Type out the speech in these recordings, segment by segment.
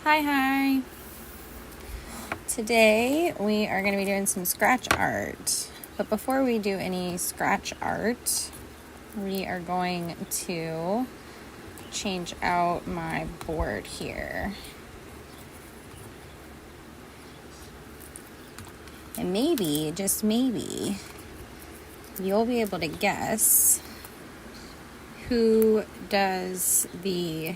Hi. Today we are going to be doing some scratch art. But before we do any scratch art, we are going to change out my board here. And maybe, just maybe, you'll be able to guess who does the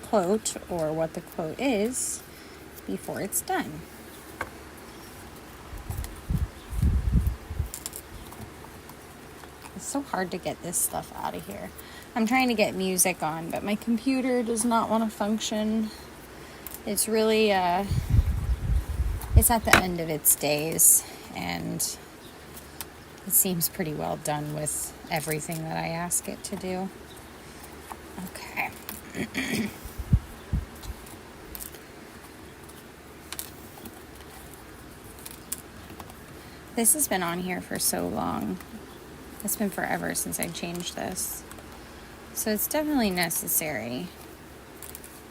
quote or what the quote is before it's done. It's so hard to get this stuff out of here. I'm trying to get music on, but my computer does not want to function. It's really, it's at the end of its days, and it seems pretty well done with everything that I ask it to do. Okay. This has been on here for so long. It's been forever since I changed this. So it's definitely necessary.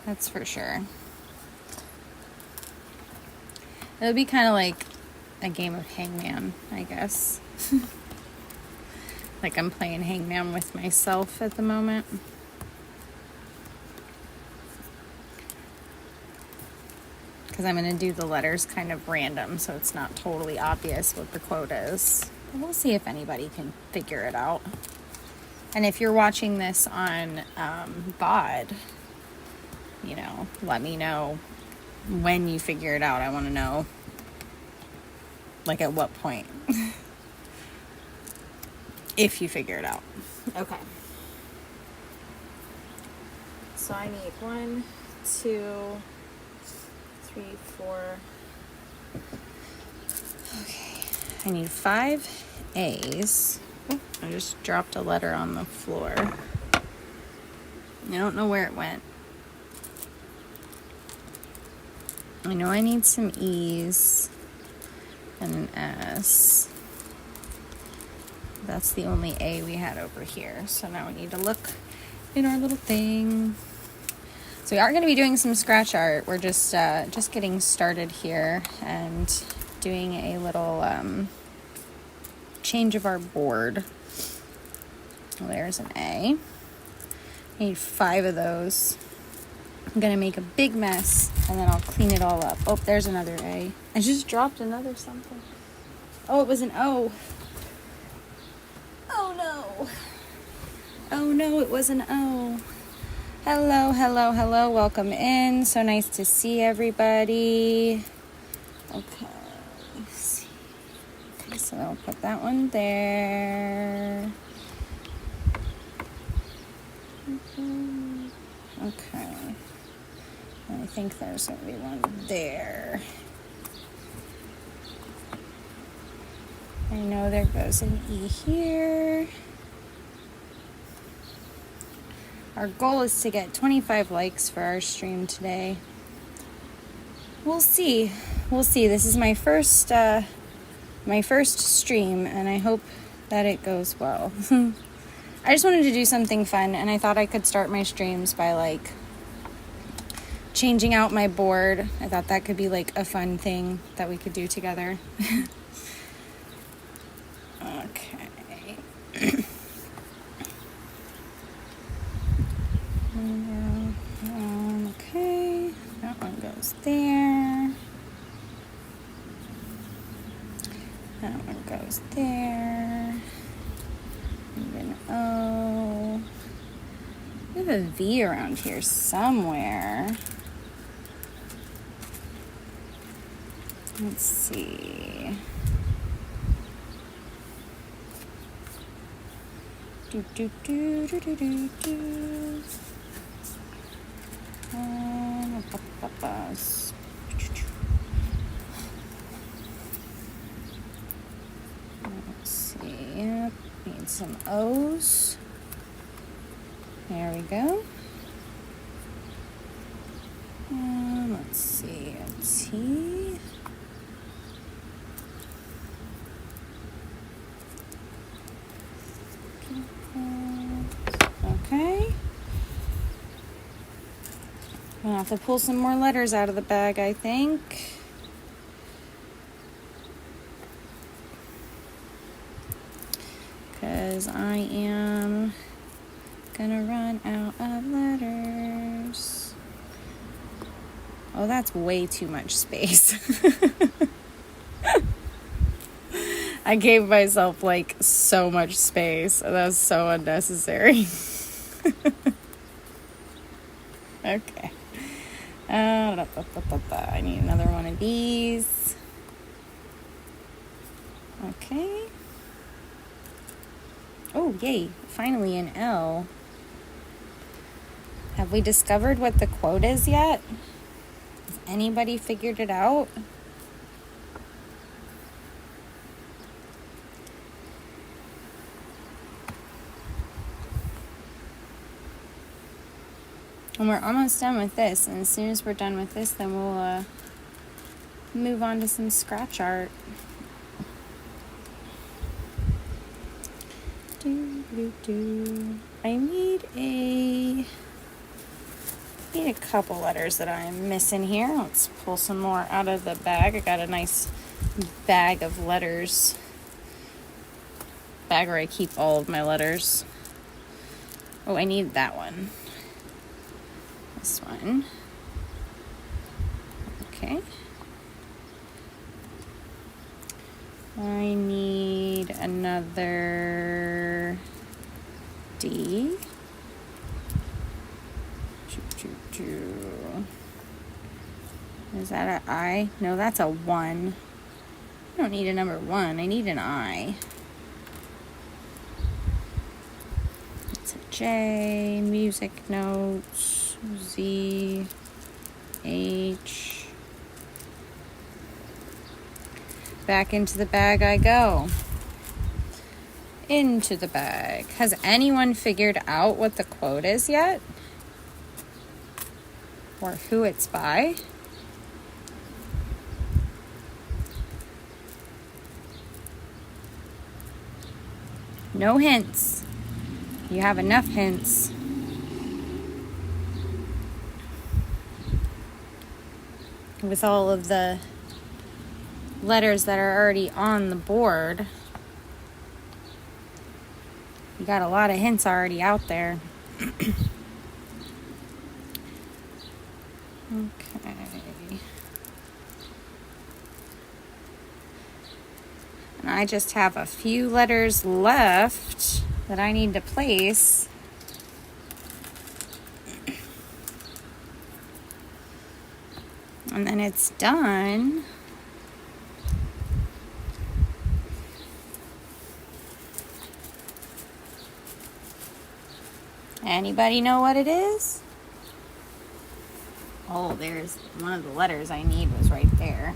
That's for sure. It would be kind of like a game of hangman, I guess. Like I'm playing hangman with myself at the moment. Because I'm going to do the letters kind of random, so it's not totally obvious what the quote is. But we'll see if anybody can figure it out. And if you're watching this on VOD, let me know when you figure it out. I want to know, like, at what point. If you figure it out. Okay. So I need 1, 2, 3, 4. Okay. I need 5 A's. Oh, I just dropped a letter on the floor. I don't know where it went. I know I need some E's and an S. That's the only A we had over here. So now we need to look in our little thing. So we are going to be doing some scratch art. We're just getting started here and doing a little change of our board. Well, there's an A. I need 5 of those. I'm going to make a big mess and then I'll clean it all up. Oh, there's another A. I just dropped another something. Oh, it was an O. Oh no. Oh no, it was an O. Hello. Welcome in. So nice to see everybody. Okay. Let's see. Okay, so I'll put that one there. Okay. I think there's going to be one there. I know there goes an E here. Our goal is to get 25 likes for our stream today. We'll see. This is my first stream, and I hope that it goes well. I just wanted to do something fun, and I thought I could start my streams by changing out my board. I thought that could be a fun thing that we could do together. Okay. Okay, that one goes there. That one goes there. And an O. We have a V around here somewhere. Let's see. Do. Let's see. Need some O's. There we go. Let's see. A T. Okay. I'll have to pull some more letters out of the bag, I think. Because I am gonna run out of letters. Oh, that's way too much space. I gave myself like so much space. That was so unnecessary. Okay. I need another one of these. Okay. Oh, yay. Finally an L. Have we discovered what the quote is yet? Has anybody figured it out? And we're almost done with this. And as soon as we're done with this, then we'll move on to some scratch art. I need a couple letters that I'm missing here. Let's pull some more out of the bag. I got a nice bag of letters. Bag where I keep all of my letters. Oh, I need that one. This one. Okay. I need another D. Is that an I? No, that's a 1. I don't need a number 1. I need an I. It's a J. Music notes. Z. H. Back into the bag I go. Into the bag. Has anyone figured out what the quote is yet? Or who it's by? No hints. You have enough hints. With all of the letters that are already on the board, you got a lot of hints already out there. Okay. And I just have a few letters left that I need to place. And then it's done. Anybody know what it is? Oh, there's one of the letters I need was right there.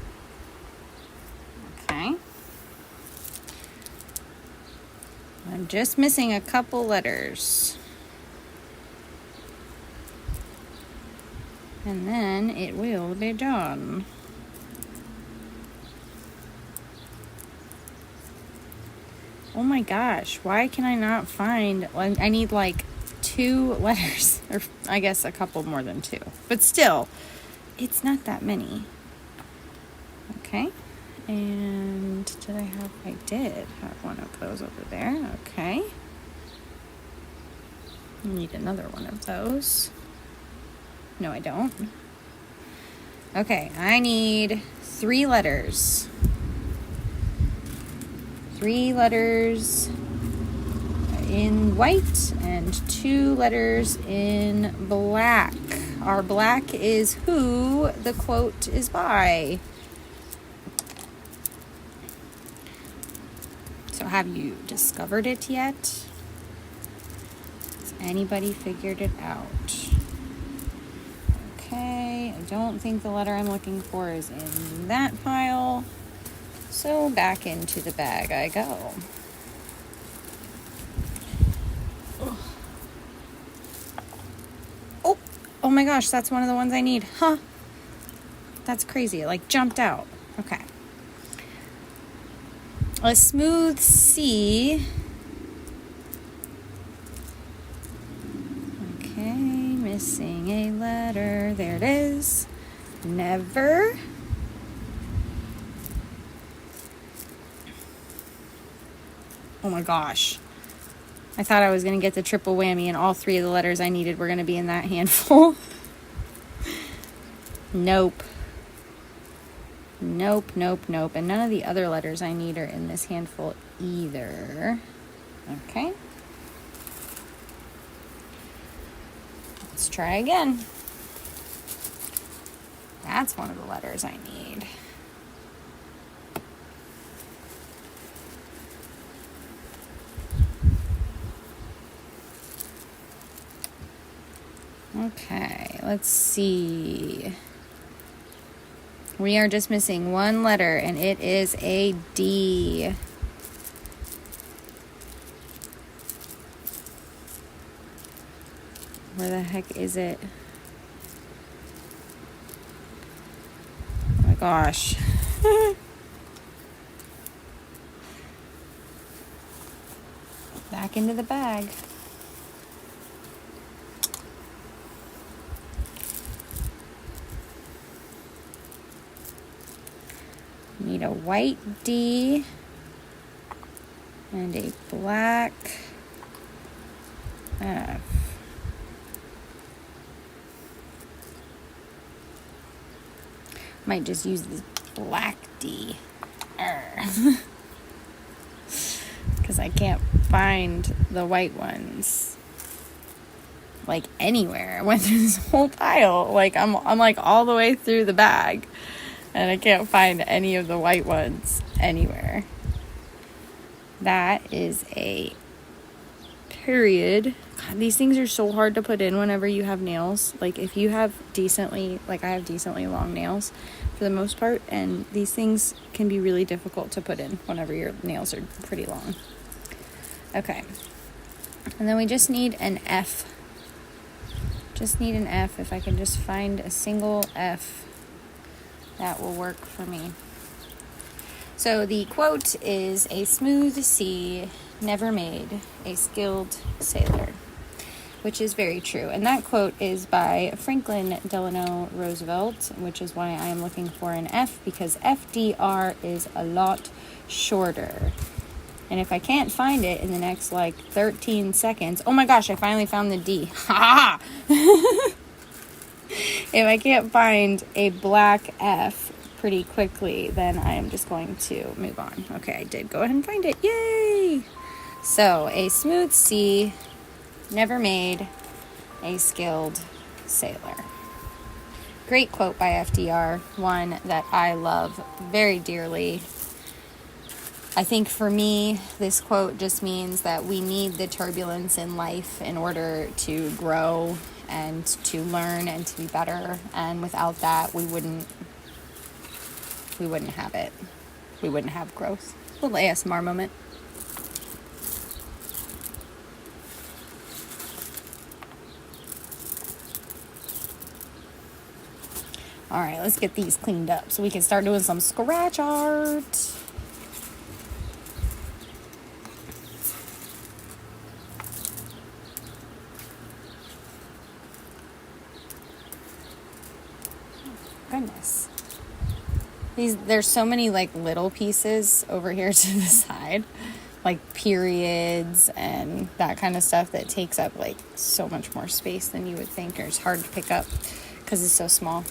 Okay. I'm just missing a couple letters. And then it will be done. Oh my gosh, why can I not find... I need like 2 letters. Or I guess a couple more than 2. But still, it's not that many. Okay. And did I have... I did have one of those over there. Okay. I need another one of those. No, I don't. Okay, I need 3 letters. 3 letters in white and 2 letters in black. Our black is who the quote is by. So have you discovered it yet? Has anybody figured it out? Okay, I don't think the letter I'm looking for is in that pile. So back into the bag I go. Oh my gosh, that's one of the ones I need. Huh. That's crazy. It like jumped out. Okay. A smooth C. Okay, Missing a letter. There it is. Never. Oh my gosh. I thought I was going to get the triple whammy and all 3 of the letters I needed were going to be in that handful. Nope. Nope, nope, nope. And none of the other letters I need are in this handful either. Okay. Let's try again. That's one of the letters I need. Okay, let's see. We are just missing one letter, and it is a D. Where the heck is it? Oh my gosh. Back into the bag. Need a white D and a black F. Might just use this black D. Because I can't find the white ones like anywhere. I went through this whole pile. Like I'm like all the way through the bag. And I can't find any of the white ones anywhere. That is a period. God, these things are so hard to put in whenever you have nails. Like if you have decently, like I have decently long nails for the most part. And these things can be really difficult to put in whenever your nails are pretty long. Okay. And then we just need an F. Just need an F. If I can just find a single F, that will work for me. So the quote is, "A smooth sea never made a skilled sailor," which is very true. And that quote is by Franklin Delano Roosevelt, which is why I am looking for an F, because FDR is a lot shorter. And if I can't find it in the next 13 seconds, oh my gosh, I finally found the D. Ha! If I can't find a black F pretty quickly, then I am just going to move on. Okay, I did go ahead and find it. Yay! So, a smooth sea never made a skilled sailor. Great quote by FDR, one that I love very dearly. I think for me, this quote just means that we need the turbulence in life in order to grow and to learn and to be better. And without that, we wouldn't have it. We wouldn't have growth. A little ASMR moment. All right, let's get these cleaned up so we can start doing some scratch art. Goodness. There's so many little pieces over here to the side, like periods and that kind of stuff that takes up so much more space than you would think, or it's hard to pick up because it's so small.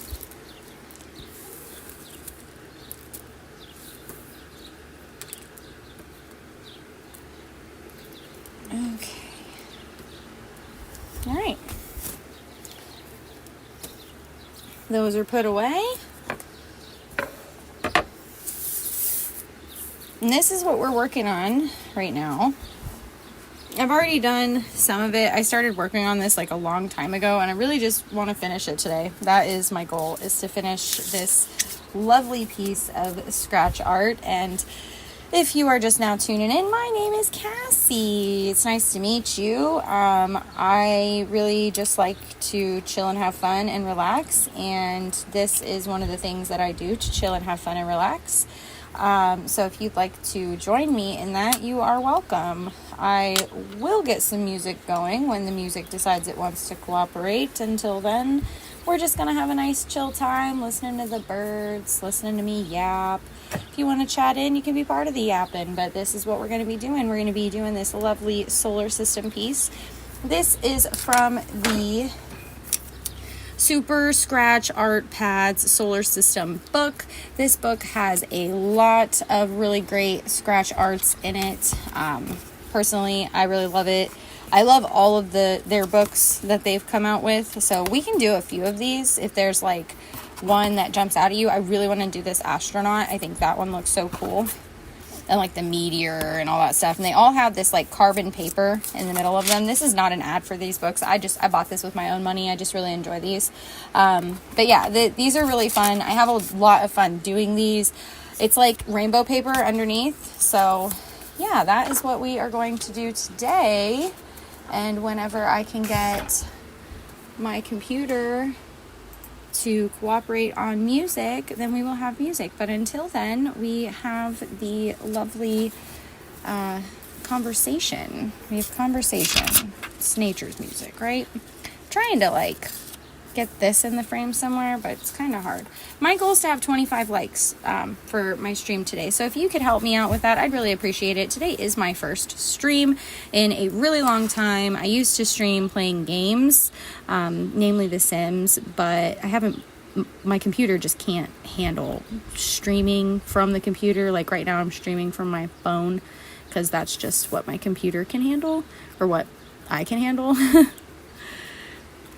Okay. All right. Those are put away. And this is what we're working on right now. I've already done some of it. I started working on this a long time ago, and I really just want to finish it today. That is my goal, is to finish this lovely piece of scratch art. And if you are just now tuning in, my name is Cassie. It's nice to meet you. I really just like to chill and have fun and relax, and this is one of the things that I do to chill and have fun and relax. So if you'd like to join me in that, you are welcome. I will get some music going when the music decides it wants to cooperate. Until then, we're just going to have a nice chill time listening to the birds, listening to me yap. If you want to chat in, you can be part of the yapping, but this is what we're going to be doing. We're going to be doing this lovely solar system piece. This is from the Super Scratch Art Pads Solar System book. This book has a lot of really great scratch arts in it. Personally, I really love it. I love all of their books that they've come out with. So we can do a few of these if there's like one that jumps out at you. I really want to do this astronaut. I think that one looks so cool. And like the meteor and all that stuff. And they all have this like carbon paper in the middle of them. This is not an ad for these books. I bought this with my own money. I just really enjoy these. But yeah, these are really fun. I have a lot of fun doing these. It's like rainbow paper underneath. So yeah, that is what we are going to do today. And whenever I can get my computer to cooperate on music, then we will have music. But until then, we have the lovely conversation. We have conversation. It's nature's music, right? I'm trying to like get this in the frame somewhere, but it's kind of hard. My goal is to have 25 likes for my stream today. So if you could help me out with that, I'd really appreciate it. Today is my first stream in a really long time. I used to stream playing games, namely The Sims, but my computer just can't handle streaming from the computer. Like right now I'm streaming from my phone because that's just what my computer can handle, or what I can handle.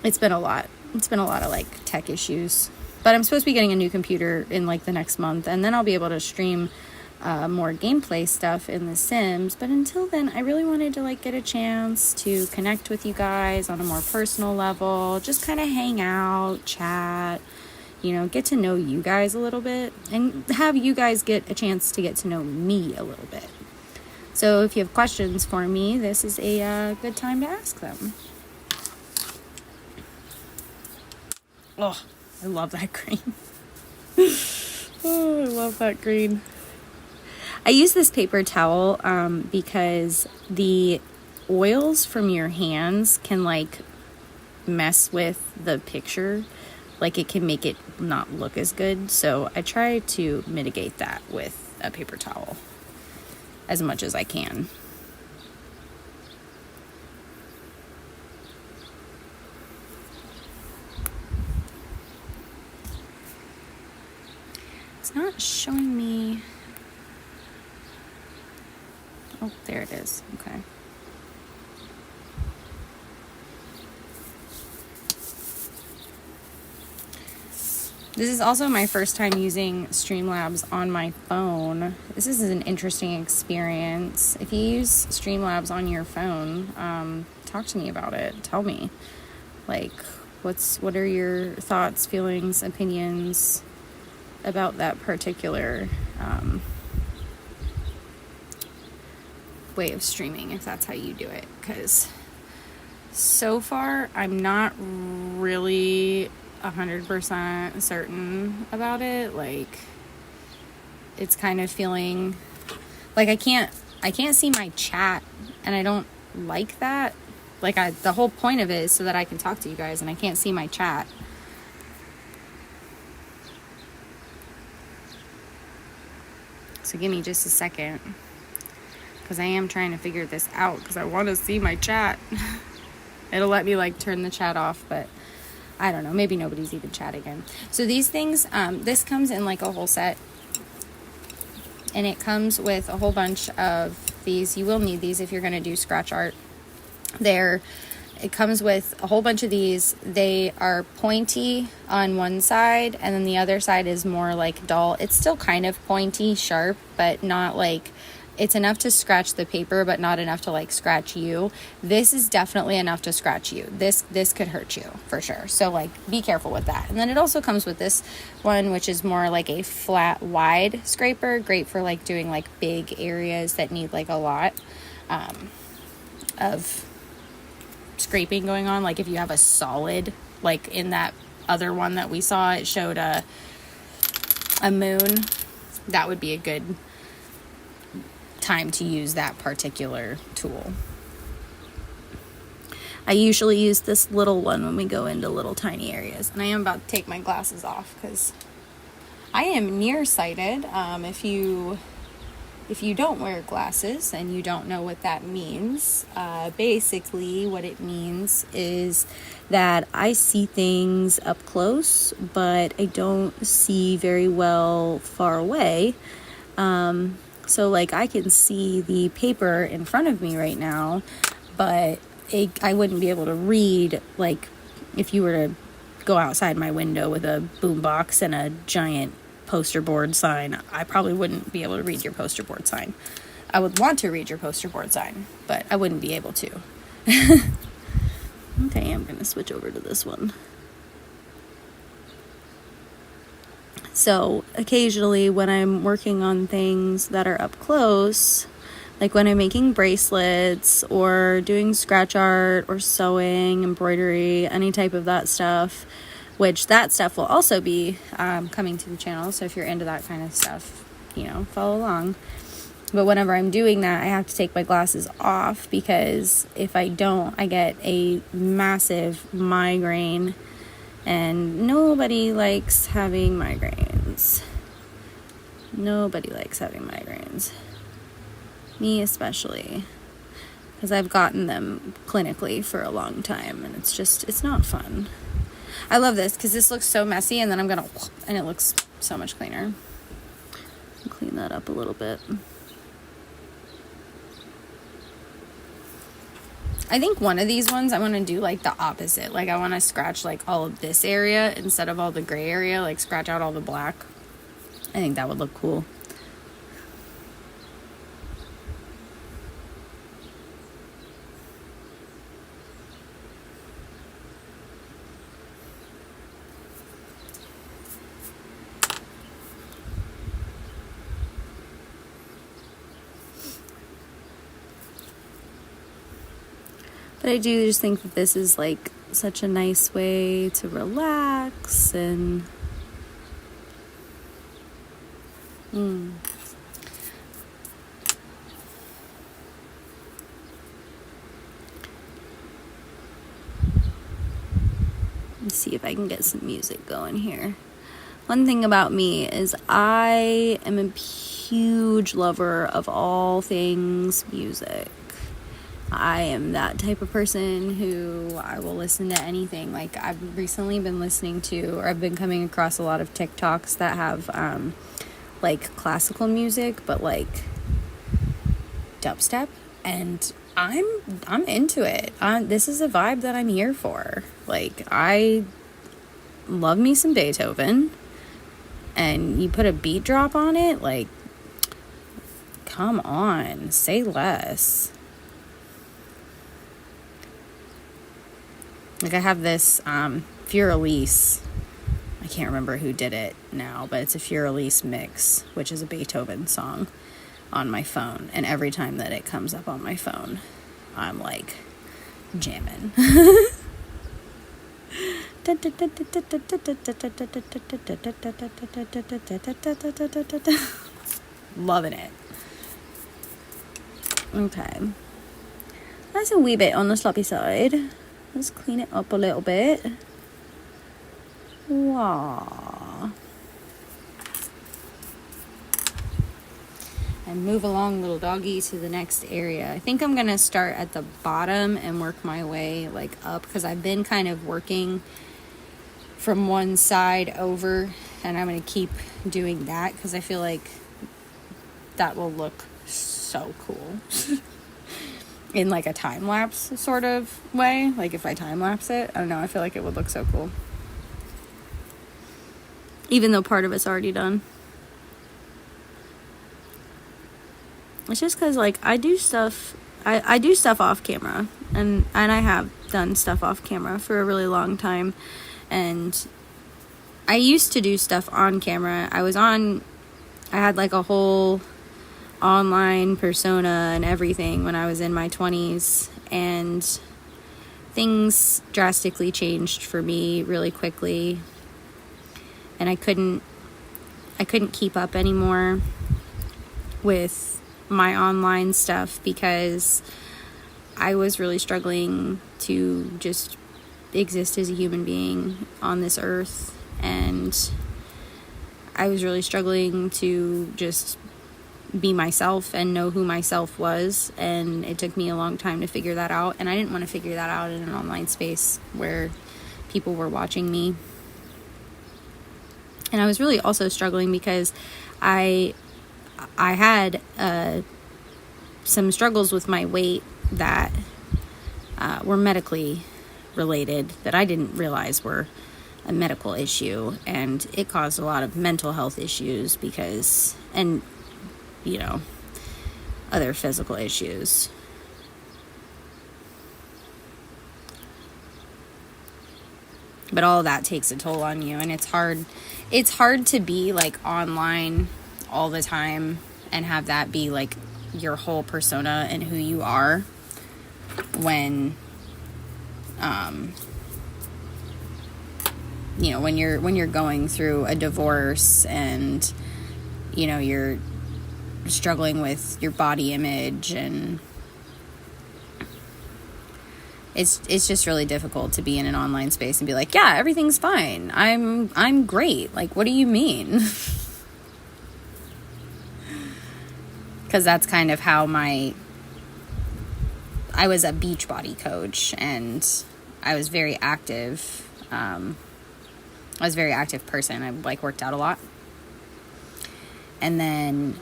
It's been a lot of like tech issues, but I'm supposed to be getting a new computer in like the next month, and then I'll be able to stream more gameplay stuff in The Sims. But until then, I really wanted to like get a chance to connect with you guys on a more personal level, just kind of hang out, chat, get to know you guys a little bit, and have you guys get a chance to get to know me a little bit. So if you have questions for me, this is a good time to ask them. Oh, I love that green. Oh, I love that green. I use this paper towel because the oils from your hands can like mess with the picture. Like it can make it not look as good. So I try to mitigate that with a paper towel as much as I can. It's not showing me. Oh, there it is. Okay. This is also my first time using Streamlabs on my phone. This is an interesting experience. If you use Streamlabs on your phone, talk to me about it. Tell me, like, what are your thoughts, feelings, opinions about that particular way of streaming, if that's how you do it. Because so far I'm not really 100% certain about it. Like, it's kind of feeling like I can't see my chat, and I don't like that. Like, the whole point of it is so that I can talk to you guys, and I can't see my chat. So give me just a second, because I am trying to figure this out, because I want to see my chat. It'll let me like turn the chat off, but I don't know, maybe nobody's even chatting in. So these things, this comes in like a whole set, and it comes with a whole bunch of these. You will need these if you're going to do scratch art. It comes with a whole bunch of these. They are pointy on one side, and then the other side is more like dull. It's still kind of pointy, sharp, but not like, it's enough to scratch the paper, but not enough to like scratch you. This is definitely enough to scratch you. This could hurt you for sure. So like, be careful with that. And then it also comes with this one, which is more like a flat, wide scraper. Great for like doing like big areas that need like a lot of scraping going on. Like if you have a solid, like in that other one that we saw, it showed a moon. That would be a good time to use that particular tool. I usually use this little one when we go into little tiny areas. And I am about to take my glasses off because I am nearsighted. If you don't wear glasses and you don't know what that means, basically what it means is that I see things up close, but I don't see very well far away. So like I can see the paper in front of me right now, but I wouldn't be able to read, like if you were to go outside my window with a boombox and a giant poster board sign, I probably wouldn't be able to read your poster board sign. I would want to read your poster board sign, but I wouldn't be able to. Okay, I'm going to switch over to this one. So occasionally when I'm working on things that are up close, like when I'm making bracelets or doing scratch art or sewing, embroidery, any type of that stuff, which that stuff will also be coming to the channel. So if you're into that kind of stuff, follow along. But whenever I'm doing that, I have to take my glasses off because if I don't, I get a massive migraine. And nobody likes having migraines. Nobody likes having migraines. Me especially. Because I've gotten them clinically for a long time. And it's not fun. I love this because this looks so messy. And then I'm going to... And it looks so much cleaner. I'll clean that up a little bit. I think one of these ones I want to do like the opposite. Like I want to scratch like all of this area instead of all the gray area. Like scratch out all the black. I think that would look cool. But I do just think that this is like such a nice way to relax and Let's see if I can get some music going here. One thing about me is I am a huge lover of all things music. I am that type of person who I will listen to anything. Like I've recently been listening to, or I've been coming across a lot of TikToks that have like classical music, but like dubstep, and I'm into it. This is a vibe that I'm here for. Like I love me some Beethoven, and you put a beat drop on it, like come on, say less. Like I have this Fur-Elise, I can't remember who did it now, but it's a Fur-Elise mix, which is a Beethoven song, on my phone. And every time that it comes up on my phone, I'm like jamming. Loving it. Okay. That's a wee bit on the sloppy side. Let's clean it up a little bit. Wow. And move along, little doggy, to the next area. I think I'm going to start at the bottom and work my way like up, because I've been kind of working from one side over, and I'm going to keep doing that because I feel like that will look so cool. In like a time lapse sort of way. Like if I time lapse it, I don't know, I feel like it would look so cool. Even though part of it's already done. It's just because like I do stuff off camera, and I have done stuff off camera for a really long time, and I used to do stuff on camera. I had like a whole online persona and everything when I was in my 20s, and things drastically changed for me really quickly, and I couldn't keep up anymore with my online stuff because I was really struggling to just exist as a human being on this earth, and I was really struggling to just be myself and know who myself was, and it took me a long time to figure that out, and I didn't want to figure that out in an online space where people were watching me. And I was really also struggling because I had some struggles with my weight that were medically related that I didn't realize were a medical issue, and it caused a lot of mental health issues because, and you know, other physical issues. But all of that takes a toll on you, and it's hard to be like online all the time and have that be like your whole persona and who you are when you know, when you're going through a divorce and, you know, you're struggling with your body image, and it's just really difficult to be in an online space and be like, yeah, everything's fine. I'm great. Like, what do you mean? Because that's kind of how I was a Beachbody coach, and I was very active. I was a very active person. I like worked out a lot. And then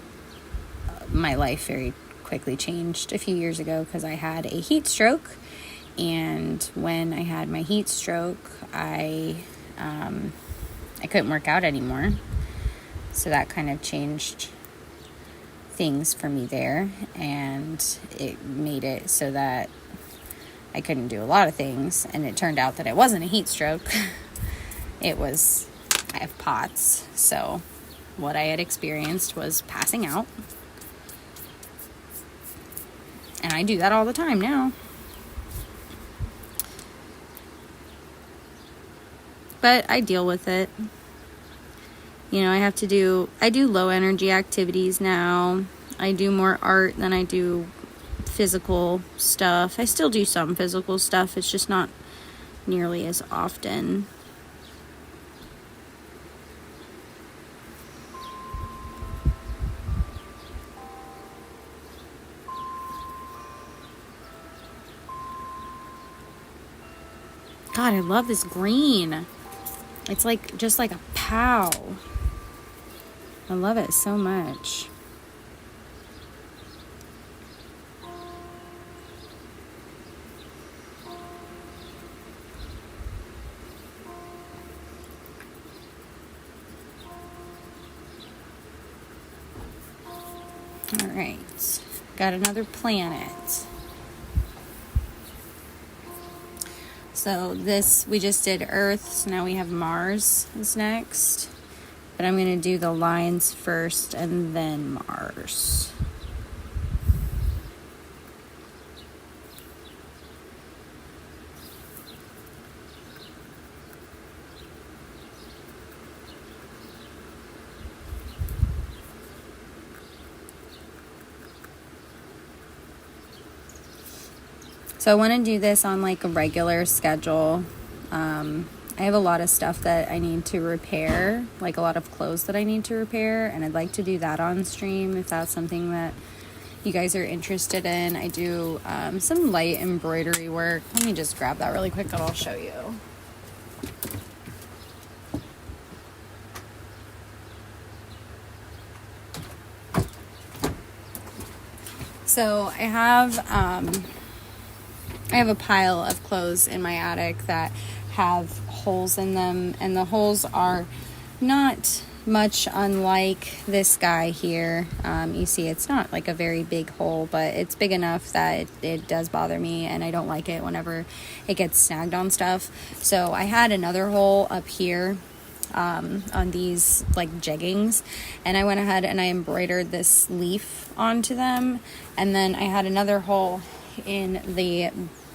my life very quickly changed a few years ago because I had a heat stroke. And when I had my heat stroke, I couldn't work out anymore. So that kind of changed things for me there, and it made it so that I couldn't do a lot of things. And it turned out that it wasn't a heat stroke. I have POTS. So what I had experienced was passing out. And I do that all the time now. But I deal with it. You know, I do low energy activities now. I do more art than I do physical stuff. I still do some physical stuff. It's just not nearly as often. God, I love this green. It's like, just like a pow. I love it so much. All right, got another planet. So we just did Earth, so now we have Mars is next. But I'm going to do the lines first and then Mars. So I want to do this on like a regular schedule. I have a lot of stuff that I need to repair, like a lot of clothes that I need to repair, and I'd like to do that on stream if that's something that you guys are interested in. I do some light embroidery work. Let me just grab that really quick and I'll show you. So I have a pile of clothes in my attic that have holes in them, and the holes are not much unlike this guy here. You see it's not like a very big hole, but it's big enough that it does bother me, and I don't like it whenever it gets snagged on stuff. So I had another hole up here on these like jeggings, and I went ahead and I embroidered this leaf onto them, and then I had another hole in the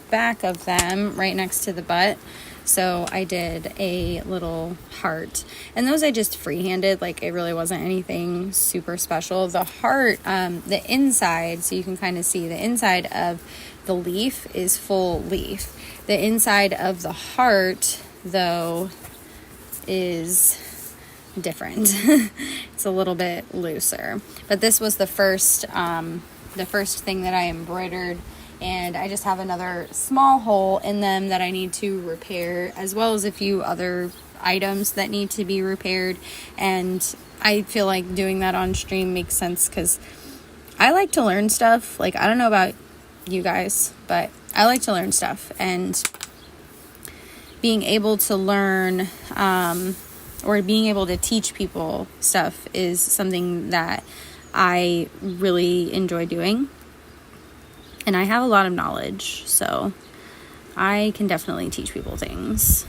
back of them right next to the butt So I did a little heart, and those I just freehanded, like it really wasn't anything super special. The heart, the inside, so you can kind of see the inside of the leaf is full leaf. The inside of the heart, though, is different. It's a little bit looser, but this was the first thing that I embroidered, and I just have another small hole in them that I need to repair, as well as a few other items that need to be repaired. And I feel like doing that on stream makes sense because I like to learn stuff. Like, I don't know about you guys, but I like to learn stuff, and being able to learn or being able to teach people stuff is something that I really enjoy doing. And I have a lot of knowledge, so I can definitely teach people things.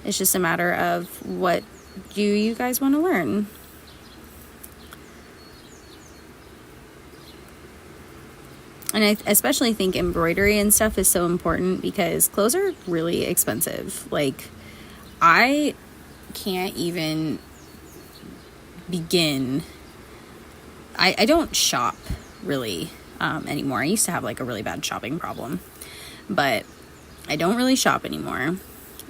It's just a matter of what do you guys want to learn. And I especially think embroidery and stuff is so important because clothes are really expensive. Like, I can't even begin. I don't shop really anymore. I used to have like a really bad shopping problem, but I don't really shop anymore.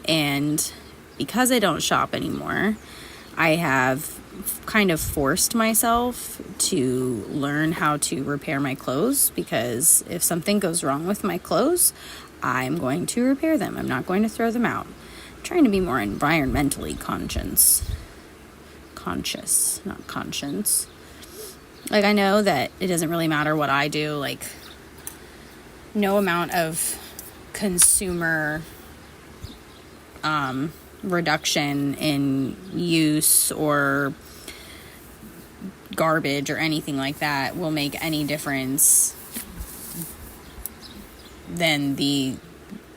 And because I don't shop anymore, I have kind of forced myself to learn how to repair my clothes, because if something goes wrong with my clothes, I'm going to repair them. I'm not going to throw them out. I'm trying to be more environmentally conscious, not conscience. Like, I know that it doesn't really matter what I do. Like, no amount of consumer reduction in use or garbage or anything like that will make any difference than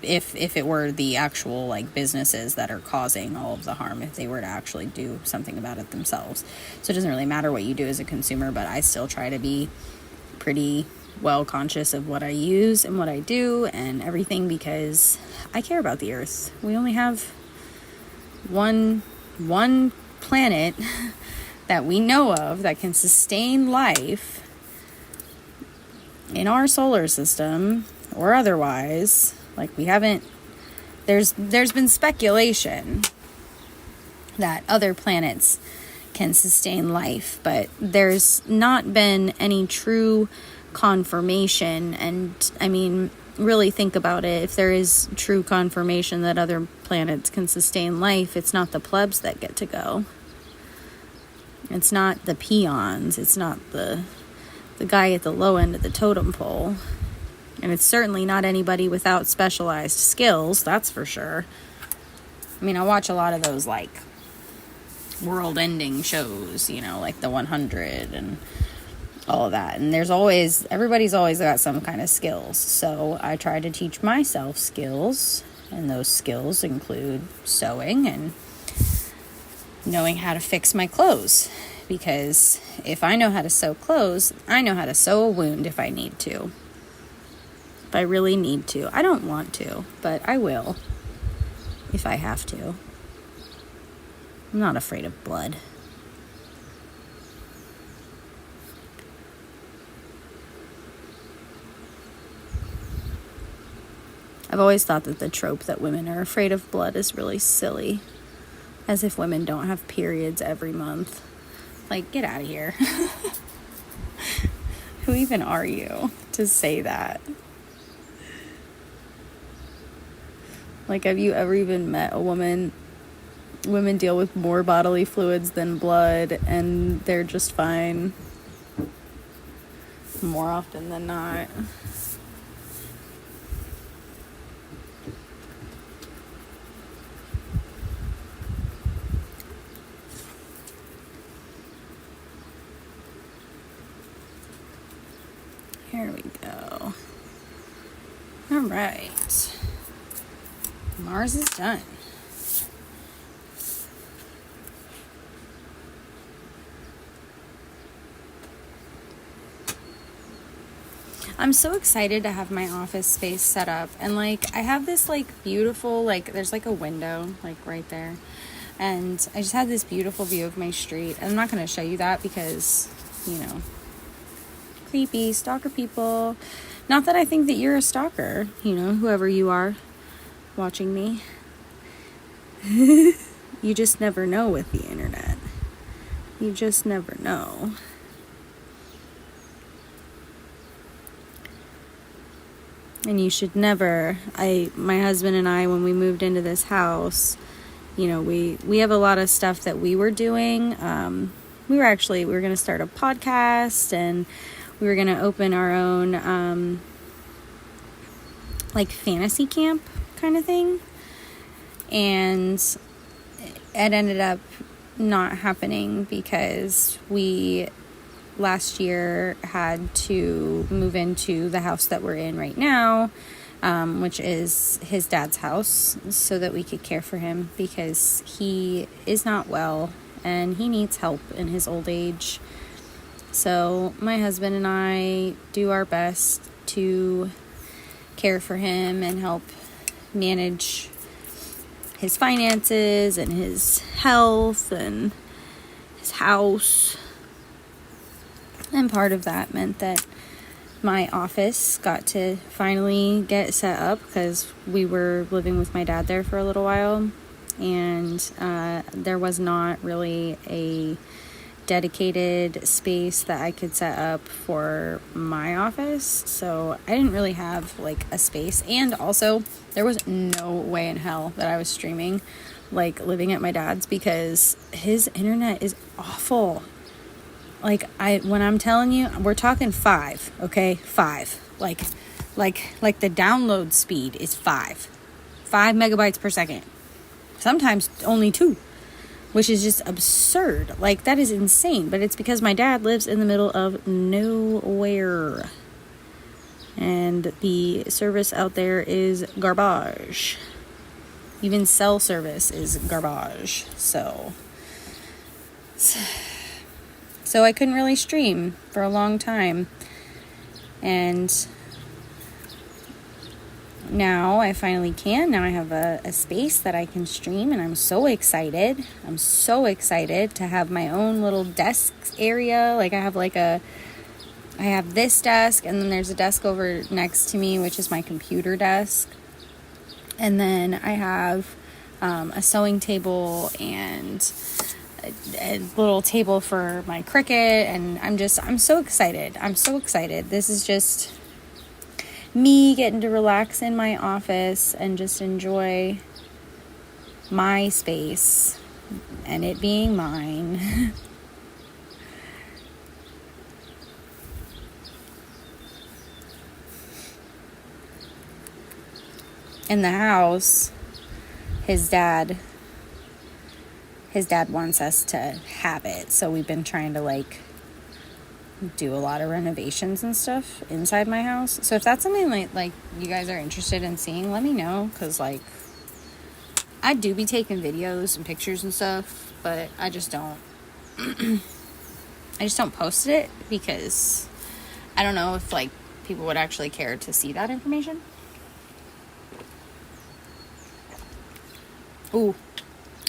if it were the actual like businesses that are causing all of the harm, if they were to actually do something about it themselves. So it doesn't really matter what you do as a consumer, but I still try to be pretty well conscious of what I use and what I do and everything, because I care about the earth. We only have one planet that we know of that can sustain life in our solar system or otherwise. Like, we haven't, there's been speculation that other planets can sustain life, but there's not been any true confirmation. And I mean, really think about it. If there is true confirmation that other planets can sustain life, it's not the plebs that get to go. It's not the peons. It's not the guy at the low end of the totem pole. And it's certainly not anybody without specialized skills, that's for sure. I mean, I watch a lot of those, like, world-ending shows, you know, like The 100 and all of that. And everybody's always got some kind of skills. So I try to teach myself skills, and those skills include sewing and knowing how to fix my clothes. Because if I know how to sew clothes, I know how to sew a wound if I need to. If I really need to. I don't want to, but I will if I have to. I'm not afraid of blood. I've always thought that the trope that women are afraid of blood is really silly. As if women don't have periods every month. Like, get out of here. Who even are you to say that? Like, have you ever even met a woman? Women deal with more bodily fluids than blood, and they're just fine. More often than not. Here we go. All right. Mars is done. I'm so excited to have my office space set up. And like, I have this like beautiful, like, there's like a window like right there. And I just had this beautiful view of my street. And I'm not going to show you that because, you know, creepy stalker people. Not that I think that you're a stalker, you know, whoever you are watching me. You just never know with the internet. You just never know. And you should never, my husband and I, when we moved into this house, you know, we have a lot of stuff that we were doing. We were going to start a podcast, and we were going to open our own, like, fantasy camp kind of thing. And it ended up not happening because we last year had to move into the house that we're in right now, which is his dad's house, so that we could care for him because he is not well and he needs help in his old age. So my husband and I do our best to care for him and help manage his finances and his health and his house. And part of that meant that my office got to finally get set up because we were living with my dad there for a little while. And there was not really a dedicated space that I could set up for my office. So I didn't really have like a space. And also, there was no way in hell that I was streaming like living at my dad's because his internet is awful. Like, when I'm telling you, we're talking 5, okay? 5. Like the download speed is 5 megabytes per second. Sometimes only 2, which is just absurd. Like, that is insane. But it's because my dad lives in the middle of nowhere. And the service out there is garbage. Even cell service is garbage. So I couldn't really stream for a long time. And now I finally can. Now I have a space that I can stream, and I'm so excited. I'm so excited to have my own little desk area. Like, I have this desk, and then there's a desk over next to me, which is my computer desk. And then I have a sewing table and a little table for my Cricut, and I'm so excited. I'm so excited. This is just me getting to relax in my office and just enjoy my space and it being mine. In the house, his dad wants us to have it, so we've been trying to like do a lot of renovations and stuff inside my house. So if that's something like you guys are interested in seeing, let me know, because like I do be taking videos and pictures and stuff, but I just don't post it because I don't know if like people would actually care to see that information. Ooh.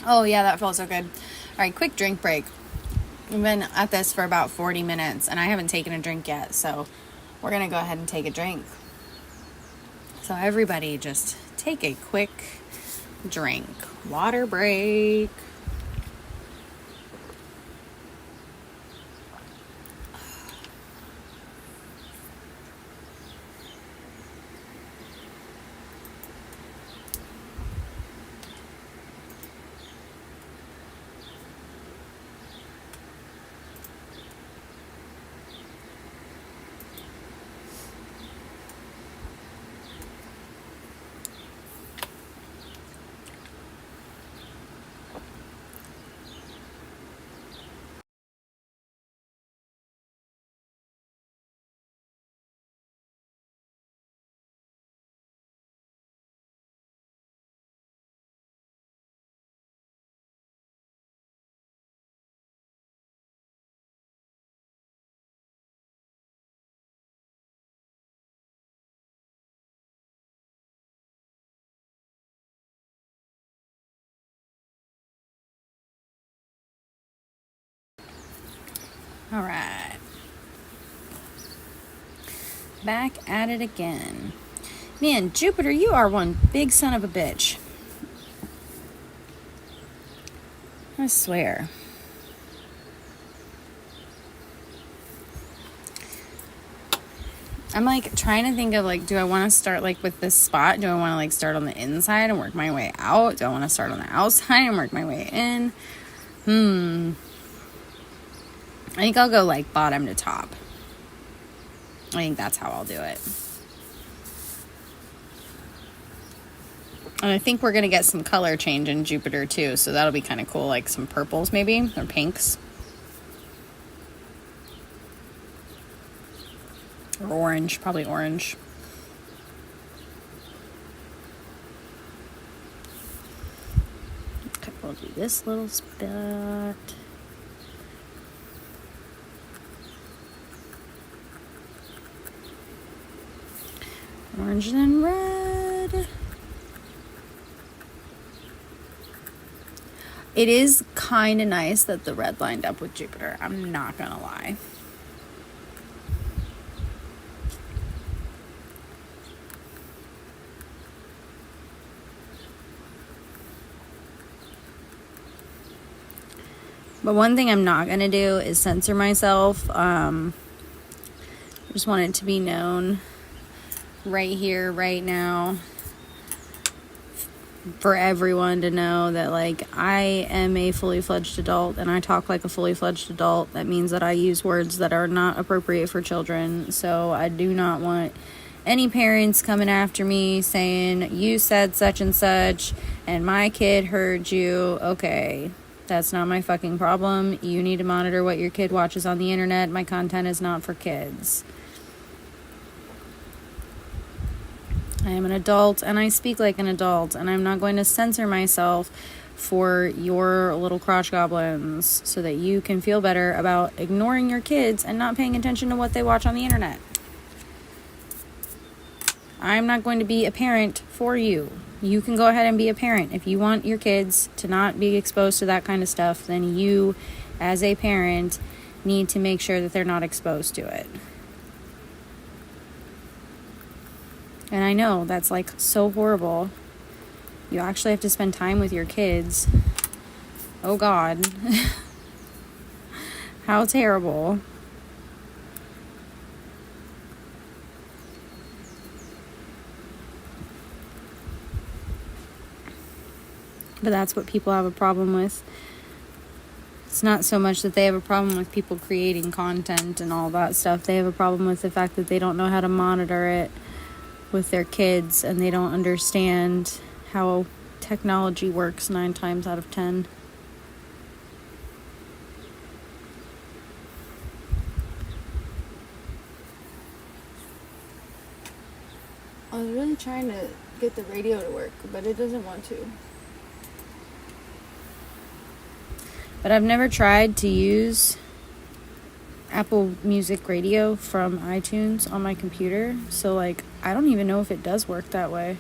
Oh, yeah, that felt so good. All right, quick drink break. We've been at this for about 40 minutes, and I haven't taken a drink yet, so we're going to go ahead and take a drink. So everybody just take a quick drink. Water break. All right. Back at it again. Man, Jupiter, you are one big son of a bitch. I swear. I'm like trying to think of like, do I want to start like with this spot? Do I want to like start on the inside and work my way out? Do I want to start on the outside and work my way in? I think I'll go like bottom to top. I think that's how I'll do it. And I think we're going to get some color change in Jupiter too. So that'll be kind of cool. Like some purples maybe, or pinks. Or orange, probably orange. Okay, we'll do this little spot. Orange and red. It is kind of nice that the red lined up with Jupiter. I'm not going to lie. But one thing I'm not going to do is censor myself. I just want it to be known right here, right now, for everyone to know that, like, I am a fully fledged adult and I talk like a fully fledged adult. That means that I use words that are not appropriate for children. So I do not want any parents coming after me saying, you said such and such and my kid heard you. Okay. That's not my fucking problem. You need to monitor what your kid watches on the internet. My content is not for kids. I am an adult and I speak like an adult, and I'm not going to censor myself for your little crotch goblins so that you can feel better about ignoring your kids and not paying attention to what they watch on the internet. I'm not going to be a parent for you. You can go ahead and be a parent. If you want your kids to not be exposed to that kind of stuff, then you, as a parent, need to make sure that they're not exposed to it. And I know that's like so horrible. You actually have to spend time with your kids. Oh God. How terrible. But that's what people have a problem with. It's not so much that they have a problem with people creating content and all that stuff. They have a problem with the fact that they don't know how to monitor it with their kids, and they don't understand how technology works 9 times out of 10. I was really trying to get the radio to work, but it doesn't want to. But I've never tried to use Apple Music Radio from iTunes on my computer. So, like, I don't even know if it does work that way.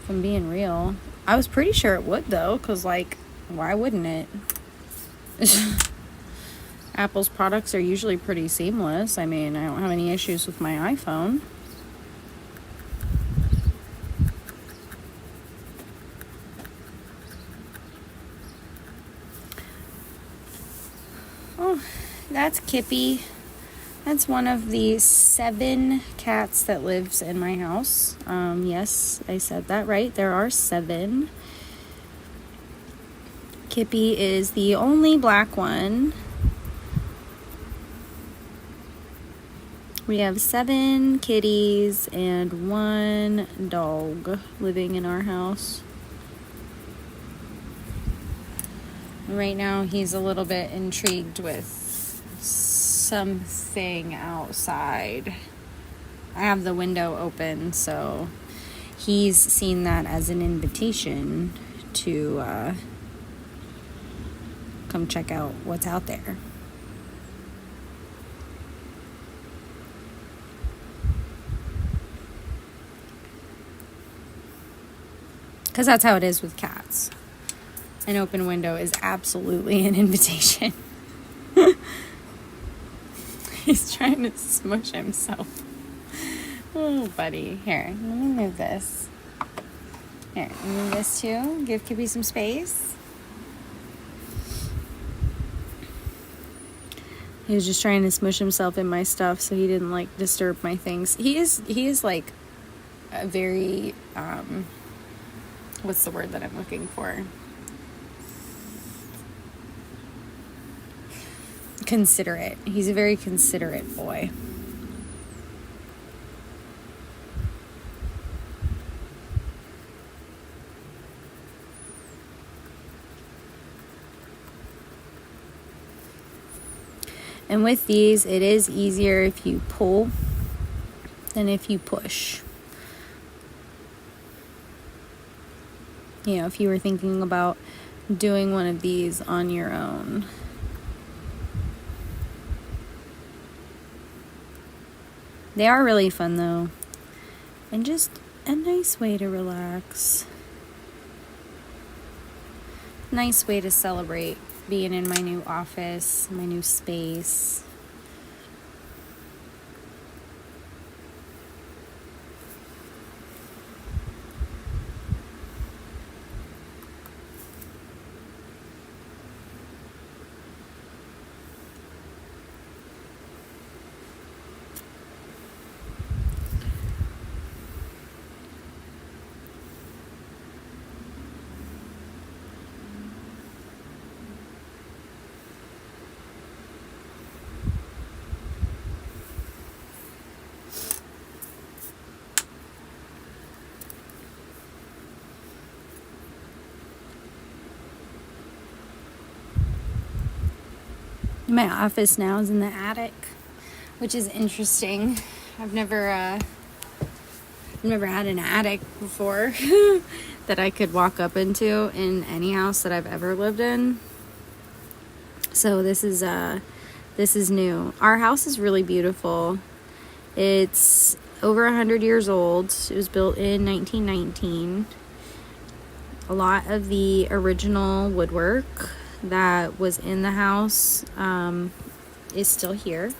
If I'm being real. I was pretty sure it would, though, because, like, why wouldn't it? Apple's products are usually pretty seamless. I mean, I don't have any issues with my iPhone. Oh, that's Kippy. That's one of the 7 cats that lives in my house. Yes, I said that right. There are 7. Kippy is the only black one. We have 7 kitties and 1 dog living in our house. Right now, he's a little bit intrigued with something outside. I have the window open, so he's seen that as an invitation to come check out what's out there. Because that's how it is with cats. An open window is absolutely an invitation. He's trying to smush himself. Oh, buddy. Here, let me move this. Here, move this too. Give Kippy some space. He was just trying to smush himself in my stuff so he didn't like disturb my things. He is like a very what's the word that I'm looking for? Considerate. He's a very considerate boy. And with these, it is easier if you pull than if you push. You know, if you were thinking about doing one of these on your own. They are really fun though. And just a nice way to relax. Nice way to celebrate being in my new office, my new space. My office now is in the attic, which is interesting. I've never had an attic before that I could walk up into in any house that I've ever lived in. So this is new. Our house is really beautiful. It's over 100 years old. It was built in 1919. A lot of the original woodwork that was in the house is still here,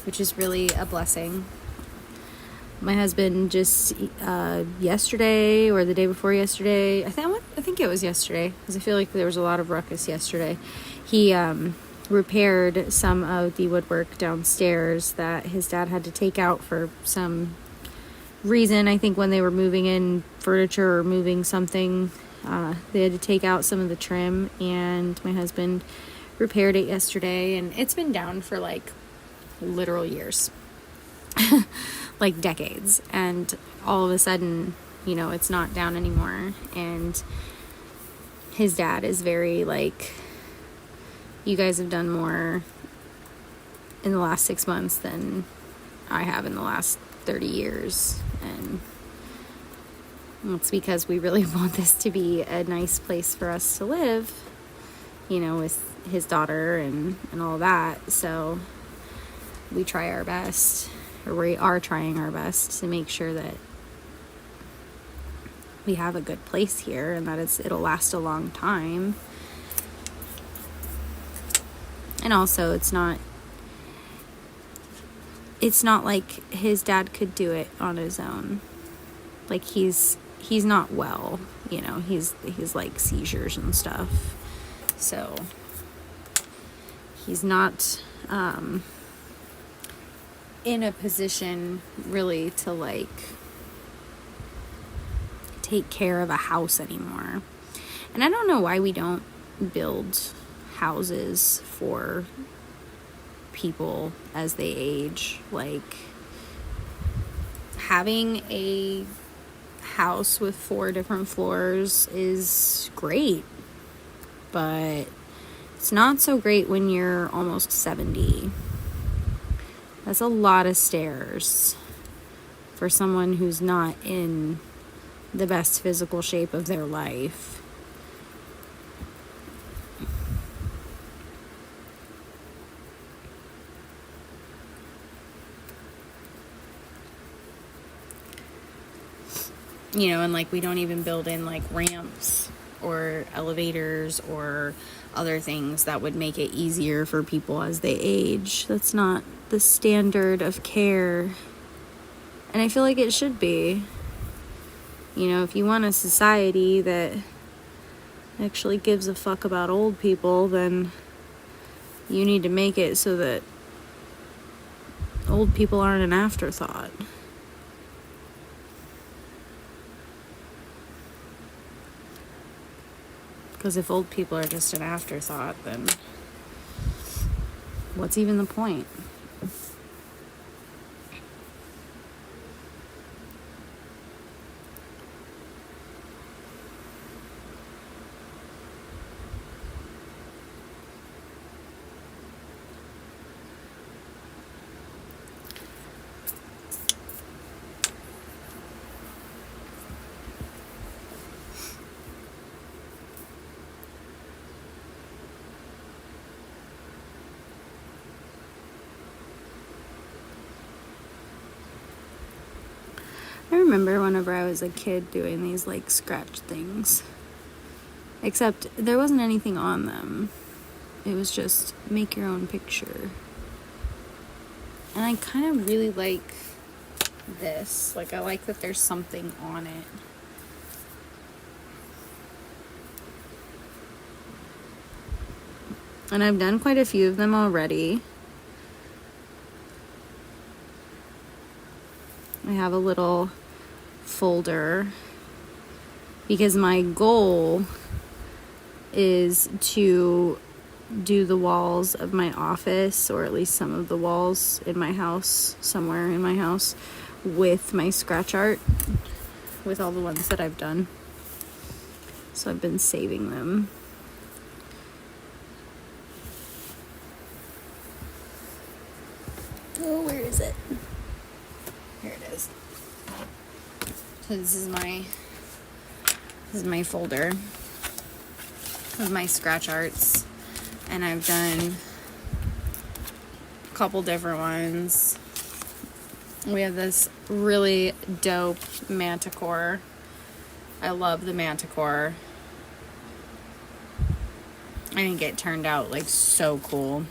which is really a blessing. My husband just yesterday or the day before yesterday, I think it was yesterday, because I feel like there was a lot of ruckus yesterday. He repaired some of the woodwork downstairs that his dad had to take out for some reason. I think when they were moving in furniture or moving something, they had to take out some of the trim, and my husband repaired it yesterday, and it's been down for like literal years. Like decades, and all of a sudden, you know, it's not down anymore. And his dad is very like, you guys have done more in the last 6 months than I have in the last 30 years. And it's because we really want this to be a nice place for us to live, you know, with his daughter and all that. So we try our best, or we are trying our best to make sure that we have a good place here and that it'll last a long time. And also it's not like his dad could do it on his own. Like he's not well, you know, he's like seizures and stuff. So he's not in a position really to like take care of a house anymore. And I don't know why we don't build houses for people as they age. Like having a house with 4 different floors is great, but it's not so great when you're almost 70. That's a lot of stairs for someone who's not in the best physical shape of their life. You know, and like we don't even build in like ramps or elevators or other things that would make it easier for people as they age. That's not the standard of care. And I feel like it should be. You know, if you want a society that actually gives a fuck about old people, then you need to make it so that old people aren't an afterthought. Because if old people are just an afterthought, then what's even the point? I remember whenever I was a kid doing these like scratch things. Except there wasn't anything on them. It was just make your own picture. And I kind of really like this. Like, I like that there's something on it. And I've done quite a few of them already. I have a little folder because my goal is to do the walls of my office, or at least some of the walls in my house, somewhere in my house, with my scratch art, with all the ones that I've done. So I've been saving them. Oh, where is it? Here it is. So this is my folder of my scratch arts, and I've done a couple different ones. We have this really dope manticore. I love the manticore. I think it turned out like so cool.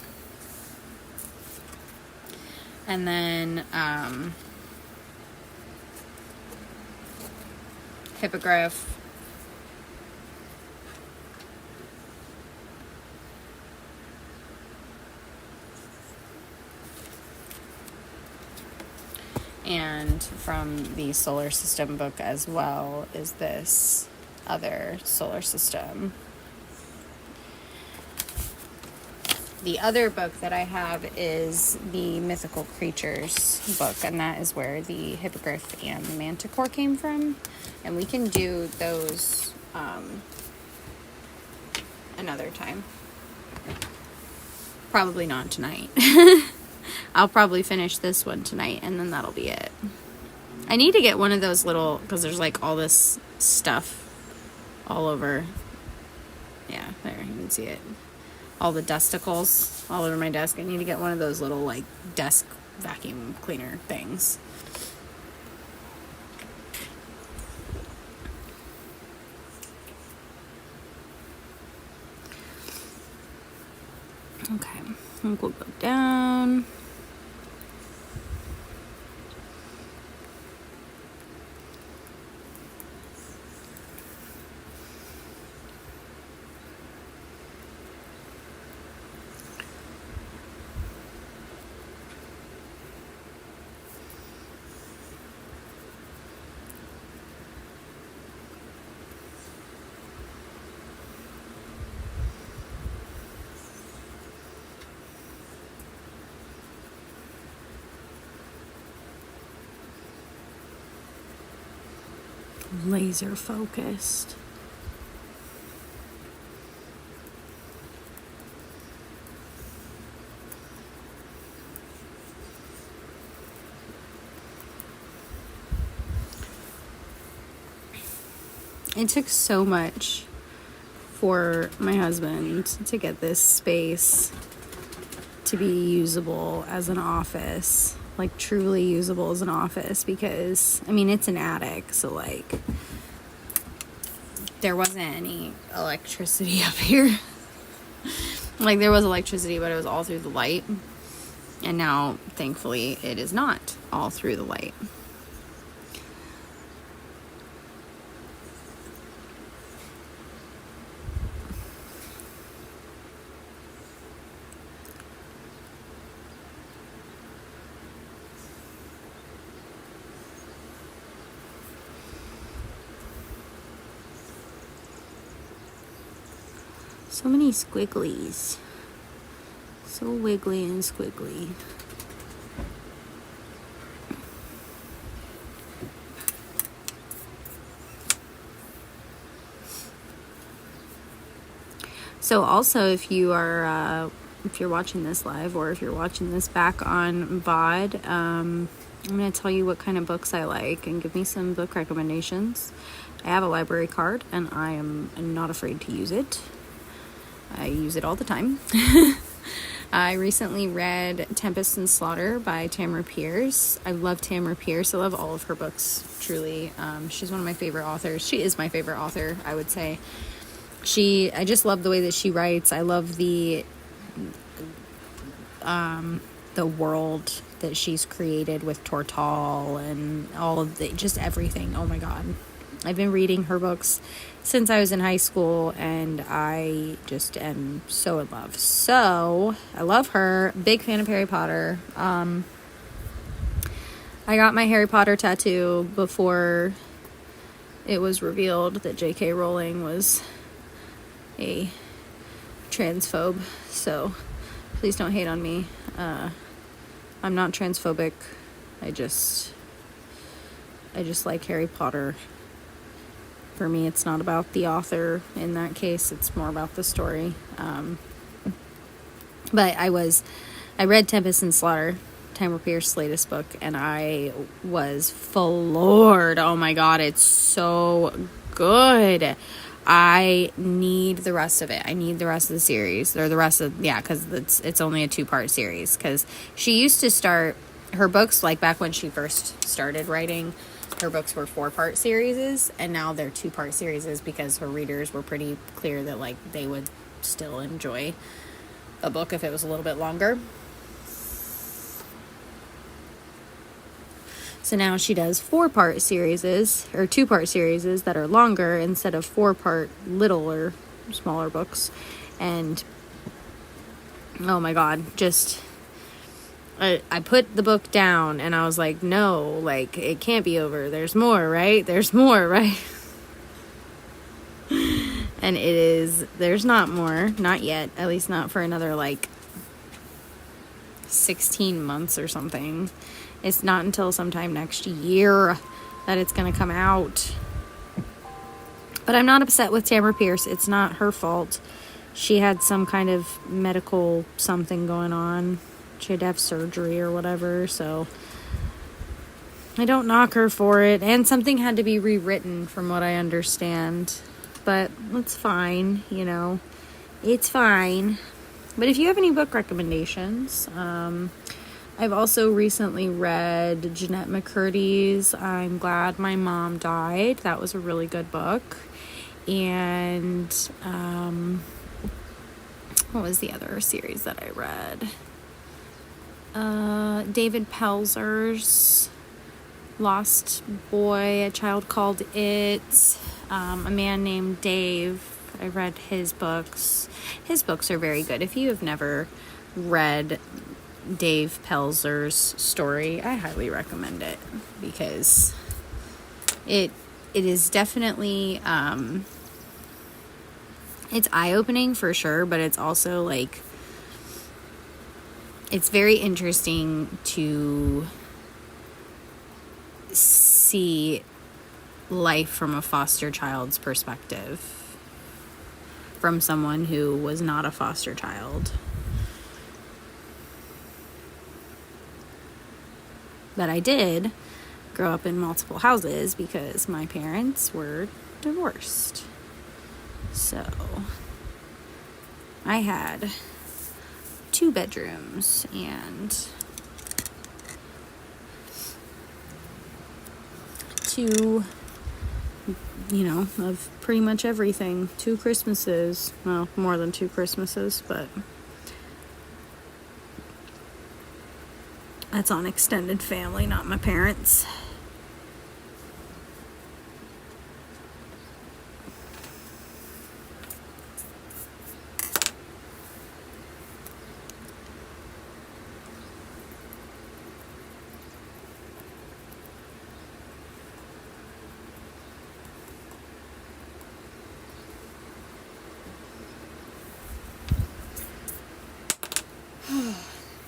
And then hippogriff. And from the solar system book as well is this other solar system. The other book that I have is the Mythical Creatures book, and that is where the hippogriff and the manticore came from. And we can do those another time. Probably not tonight. I'll probably finish this one tonight, and then that'll be it. I need to get one of those little, because there's like all this stuff all over. Yeah, there, you can see it. All the dusticles all over my desk. I need to get one of those little like desk vacuum cleaner things. Okay, I think we'll go down. Laser focused. It took so much for my husband to get this space to be usable as an office, like truly usable as an office, because I mean it's an attic, so like there wasn't any electricity up here. Like, there was electricity, but it was all through the light. And now, thankfully, it is not all through the light. So many squigglies. So wiggly and squiggly. So also, if you're watching this live, or if you're watching this back on VOD, I'm going to tell you what kind of books I like and give me some book recommendations. I have a library card, and I am not afraid to use it. I use it all the time. I recently read Tempest and Slaughter by Tamara Pierce. I love Tamara Pierce. I love all of her books, truly. She's one of my favorite authors. She is my favorite author, I would say. I just love the way that she writes. I love the world that she's created with Tortall and all of just everything. Oh my God. I've been reading her books since I was in high school, and I just am so in love. So, I love her. Big fan of Harry Potter. I got my Harry Potter tattoo before it was revealed that J.K. Rowling was a transphobe. So, please don't hate on me. I'm not transphobic. I just like Harry Potter. For me, it's not about the author in that case. It's more about the story. But I read Tempest and Slaughter, Tamara Pierce's latest book, and I was floored. Oh my God, it's so good. I need the rest of it. I need the rest of the series, or the rest of, because it's only a 2-part series. Because she used to start her books, like back when she first started writing, her books were 4-part series, and now they're 2-part series because her readers were pretty clear that, like, they would still enjoy a book if it was a little bit longer. So now she does 4-part series, or 2-part series that are longer instead of 4-part littler, smaller books. And oh my God, just I put the book down and I was like, no, like, it can't be over. There's more, right? There's more, right? And there's not more, not yet, at least not for another, like, 16 months or something. It's not until sometime next year that it's going to come out. But I'm not upset with Tamara Pierce. It's not her fault. She had some kind of medical something going on. She had to have surgery or whatever, so I don't knock her for it. And something had to be rewritten from what I understand. But it's fine, you know. It's fine. But if you have any book recommendations, I've also recently read Jeanette McCurdy's I'm Glad My Mom Died. That was a really good book. And what was the other series that I read? David Pelzer's Lost Boy, A Child Called It, A Man Named Dave. I read his books. His books are very good. If you have never read Dave Pelzer's story, I highly recommend it, because it is definitely it's eye-opening for sure, but it's also like, it's very interesting to see life from a foster child's perspective, from someone who was not a foster child. But I did grow up in multiple houses because my parents were divorced. So I had 2 bedrooms and 2 you know, of pretty much everything. 2 Christmases. Well, more than 2 Christmases, but that's on extended family, not my parents.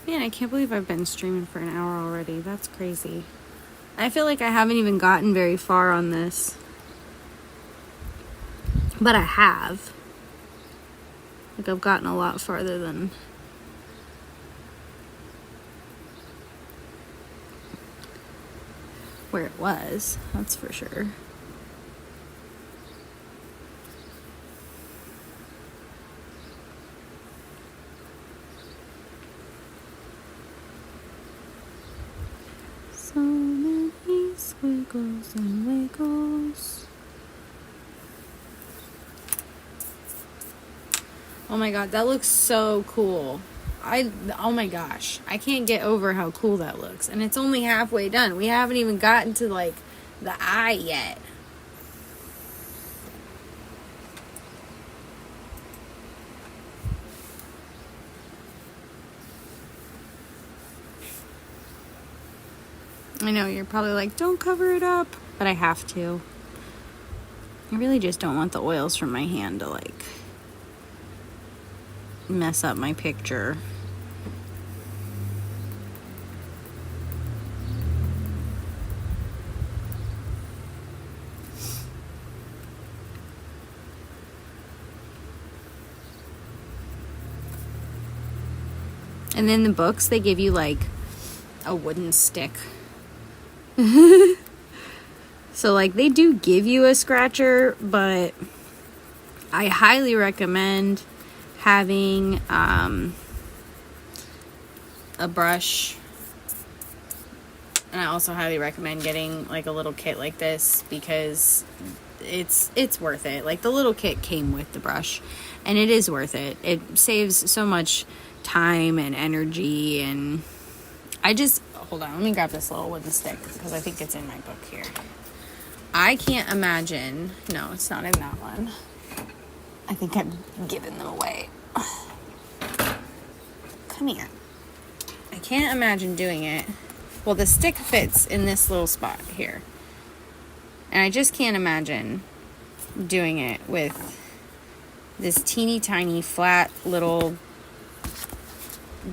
Man, I can't believe I've been streaming for an hour already. That's crazy. I feel like I haven't even gotten very far on this. But I have. Like, I've gotten a lot farther than where it was. That's for sure. So many squiggles and wiggles. Oh my god, that looks so cool. Oh my gosh, I can't get over how cool that looks. And it's only halfway done. We haven't even gotten to like the eye yet. I know, you're probably like, don't cover it up. But I have to. I really just don't want the oils from my hand to like mess up my picture. And then the books, they give you like a wooden stick. So like they do give you a scratcher, but I highly recommend having a brush. And I also highly recommend getting like a little kit like this because it's worth it. Like the little kit came with the brush and it is worth it. It saves so much time and energy. And I just, hold on, let me grab this little wooden stick because I think it's in my book here. I can't imagine, no, it's not in that one. I think I've given them away. Come here. I can't imagine doing it. Well, the stick fits in this little spot here. And I just can't imagine doing it with this teeny tiny flat little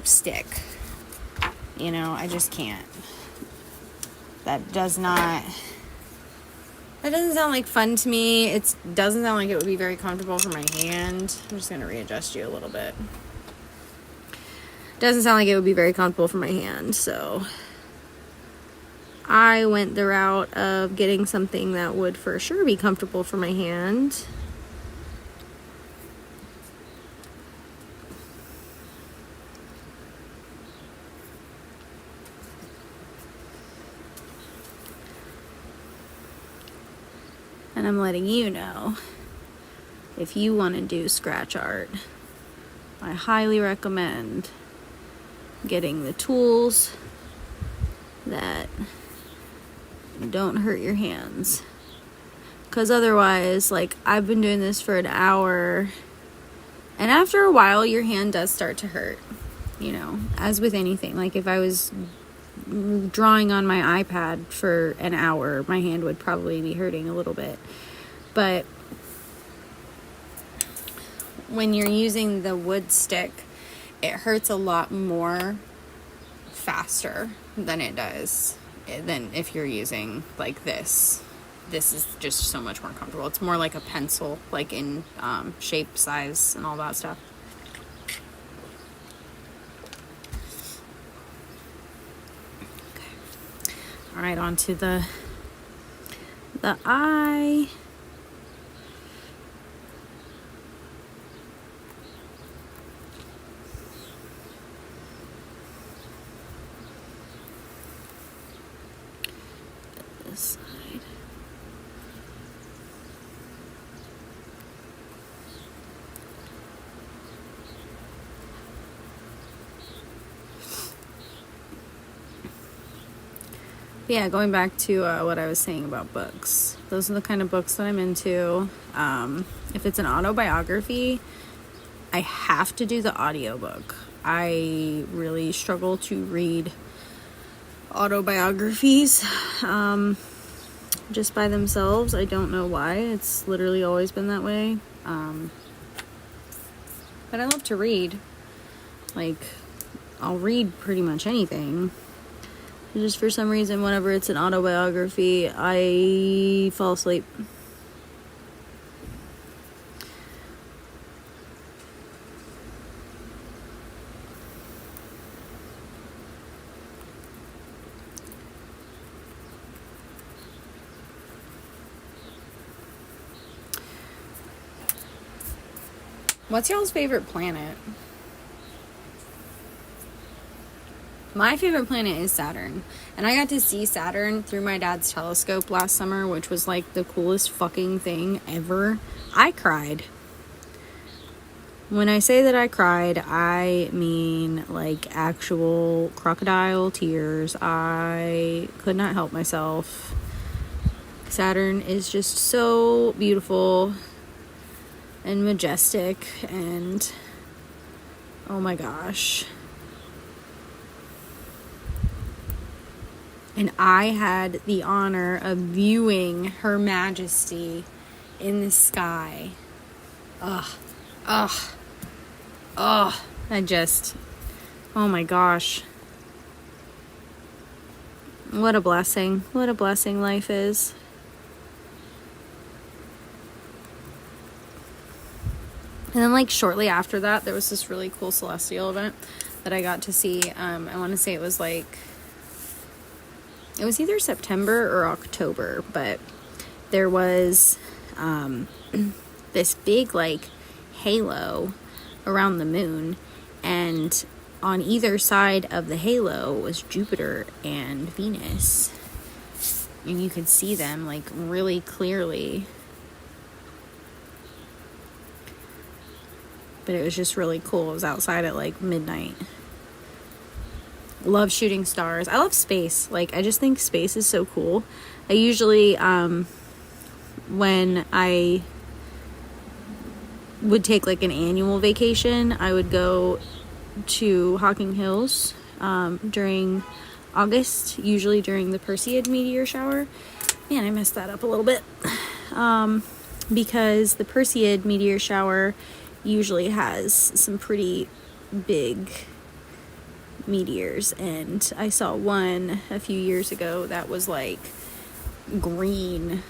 stick. You know, I just can't. That doesn't sound like fun to me. It doesn't sound like it would be very comfortable for my hand. I'm just going to readjust you a little bit. Doesn't sound like it would be very comfortable for my hand, so I went the route of getting something that would for sure be comfortable for my hand. And I'm letting you know, if you want to do scratch art, I highly recommend getting the tools that don't hurt your hands. Because otherwise, like, I've been doing this for an hour, and after a while, your hand does start to hurt. You know, as with anything. Like, if I was drawing on my iPad for an hour, my hand would probably be hurting a little bit. But when you're using the wood stick, it hurts a lot more faster than it does than if you're using like this. This is just so much more comfortable. It's more like a pencil, like in shape, size, and all that stuff. All right, on to the eye. This side. But yeah, going back to what I was saying about books. Those are the kind of books that I'm into. If it's an autobiography, I have to do the audiobook. I really struggle to read autobiographies just by themselves. I don't know why. It's literally always been that way. But I love to read. Like, I'll read pretty much anything. Just for some reason, whenever it's an autobiography, I fall asleep. What's y'all's favorite planet? My favorite planet is Saturn. And I got to see Saturn through my dad's telescope last summer, which was like the coolest fucking thing ever. I cried. When I say that I cried, I mean like actual crocodile tears. I could not help myself. Saturn is just so beautiful and majestic, and oh my gosh. And I had the honor of viewing Her Majesty in the sky. I just, oh my gosh. What a blessing. What a blessing life is. And then like shortly after that, there was this really cool celestial event that I got to see. I want to say it was either September or October, but there was this big like halo around the moon, and on either side of the halo was Jupiter and Venus, and you could see them like really clearly. But it was just really cool. It was outside at like midnight. Love shooting stars. I love space. Like, I just think space is so cool. I usually, when I would take like an annual vacation, I would go to Hocking Hills during August, usually during the Perseid meteor shower. Man, I messed that up a little bit. Because the Perseid meteor shower usually has some pretty big meteors, and I saw one a few years ago that was like green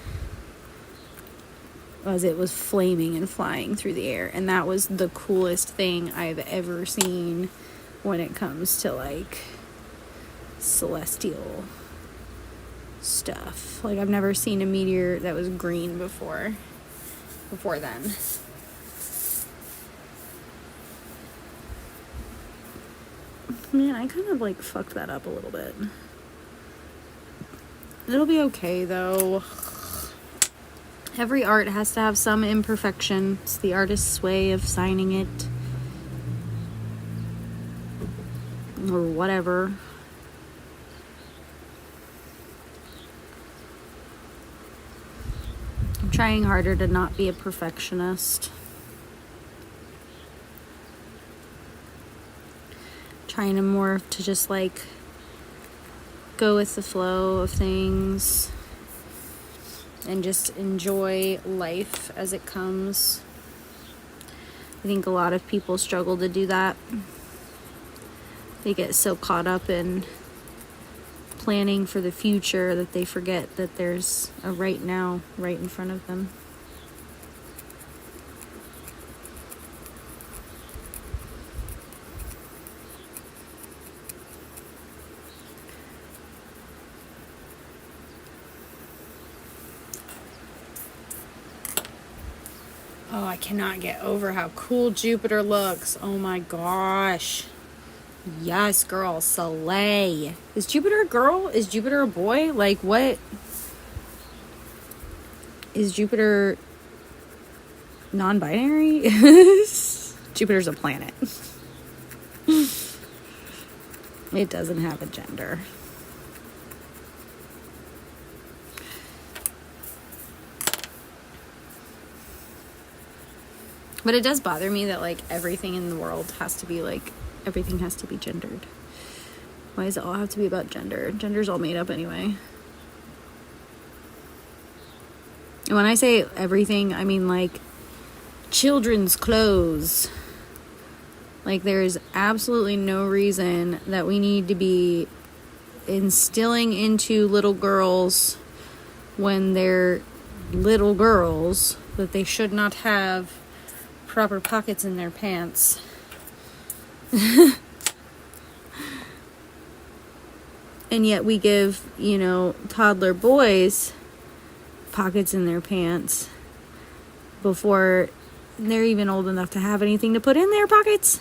as it was flaming and flying through the air, and that was the coolest thing I've ever seen when it comes to like celestial stuff. Like, I've never seen a meteor that was green before then. Man, I kind of like fucked that up a little bit. It'll be okay though. Every art has to have some imperfection. It's the artist's way of signing it. Or whatever. I'm trying harder to not be a perfectionist. Trying to more to just like go with the flow of things and just enjoy life as it comes. I think a lot of people struggle to do that. They get so caught up in planning for the future that they forget that there's a right now right in front of them. Oh, I cannot get over how cool Jupiter looks. Oh my gosh. Yes, girl. Slay. Is Jupiter a girl? Is Jupiter a boy? Like, what? Is Jupiter non-binary? Jupiter's a planet. It doesn't have a gender. But it does bother me that, like, everything in the world has to be, like, everything has to be gendered. Why does it all have to be about gender? Gender's all made up anyway. And when I say everything, I mean, like, children's clothes. Like, there's absolutely no reason that we need to be instilling into little girls when they're little girls that they should not have proper pockets in their pants. And yet we give, you know, toddler boys pockets in their pants before they're even old enough to have anything to put in their pockets.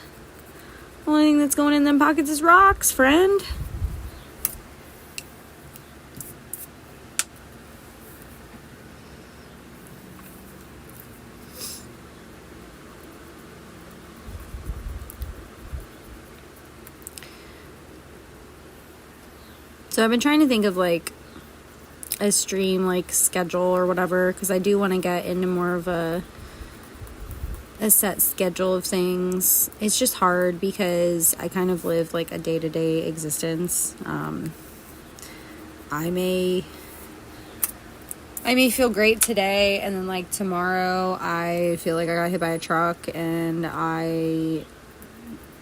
The only thing that's going in them pockets is rocks, friend. So I've been trying to think of, like, a stream, like, schedule or whatever, because I do want to get into more of a set schedule of things. It's just hard because I kind of live, like, a day-to-day existence. I may feel great today, and then, like, tomorrow I feel like I got hit by a truck and I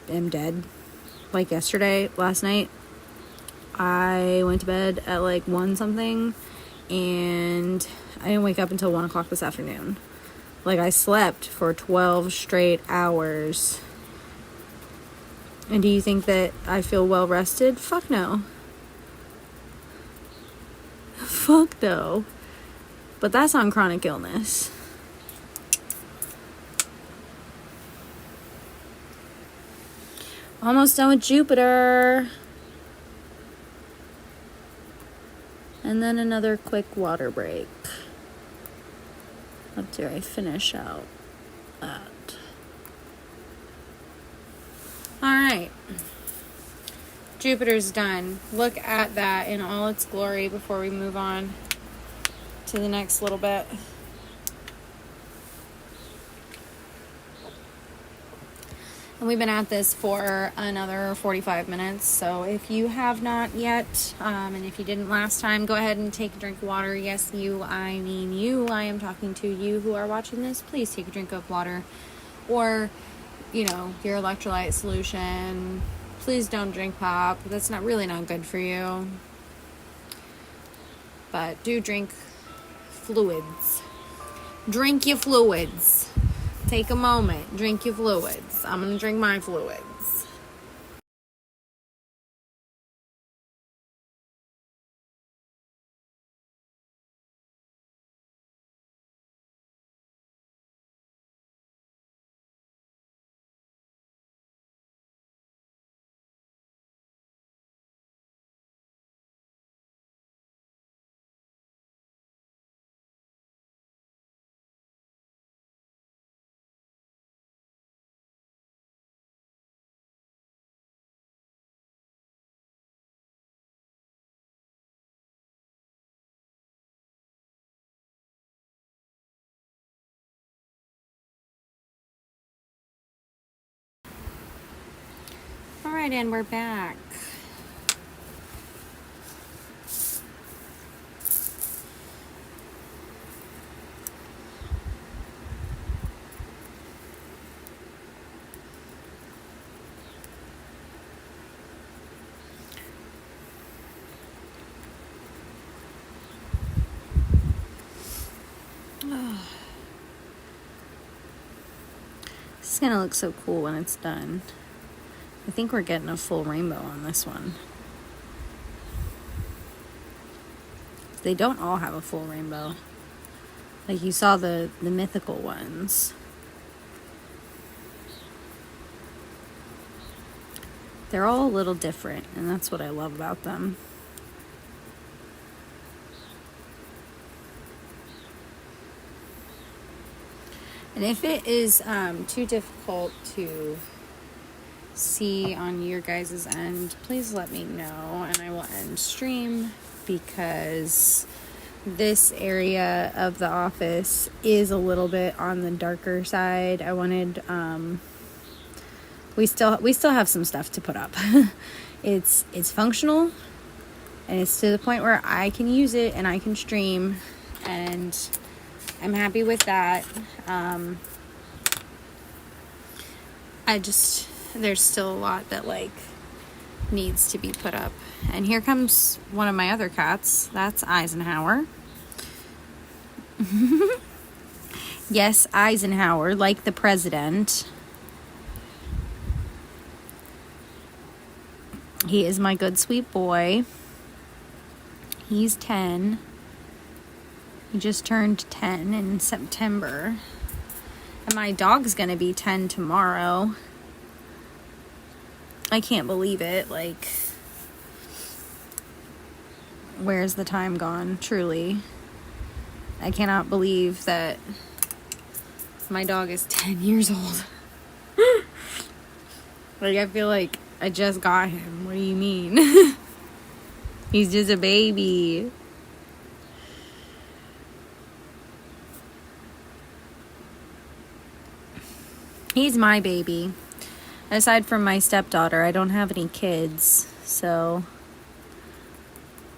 am dead. Like last night, I went to bed at like 1 something, and I didn't wake up until 1 o'clock this afternoon. Like, I slept for 12 straight hours. And do you think that I feel well rested? Fuck no. Fuck no. But that's on chronic illness. Almost done with Jupiter. And then another quick water break. After I finish out that. Alright. Jupiter's done. Look at that in all its glory before we move on to the next little bit. And we've been at this for another 45 minutes. So if you have not yet, and if you didn't last time, go ahead and take a drink of water. Yes, you, I mean you. I am talking to you who are watching this. Please take a drink of water. Or, you know, your electrolyte solution. Please don't drink pop. That's not good for you. But do drink fluids. Drink your fluids. Take a moment. Drink your fluids. I'm going to drink my fluids. All right, and we're back. This is going to look so cool when it's done. I think we're getting a full rainbow on this one. They don't all have a full rainbow. Like you saw the mythical ones. They're all a little different, and that's what I love about them. And if it is too difficult to see on your guys' end, please let me know, and I will end stream, because this area of the office is a little bit on the darker side. I wanted, we still have some stuff to put up. It's functional, and it's to the point where I can use it and I can stream, and I'm happy with that. There's still a lot that like needs to be put up. And here comes one of my other cats. That's Eisenhower. Yes, Eisenhower, like the president. He is my good sweet boy. He's 10. He just turned 10 in September. And my dog's gonna be 10 tomorrow. I can't believe it. Like, where's the time gone? Truly. I cannot believe that my dog is 10 years old. Like, I feel like I just got him. What do you mean? He's just a baby. He's my baby. Aside from my stepdaughter, I don't have any kids, so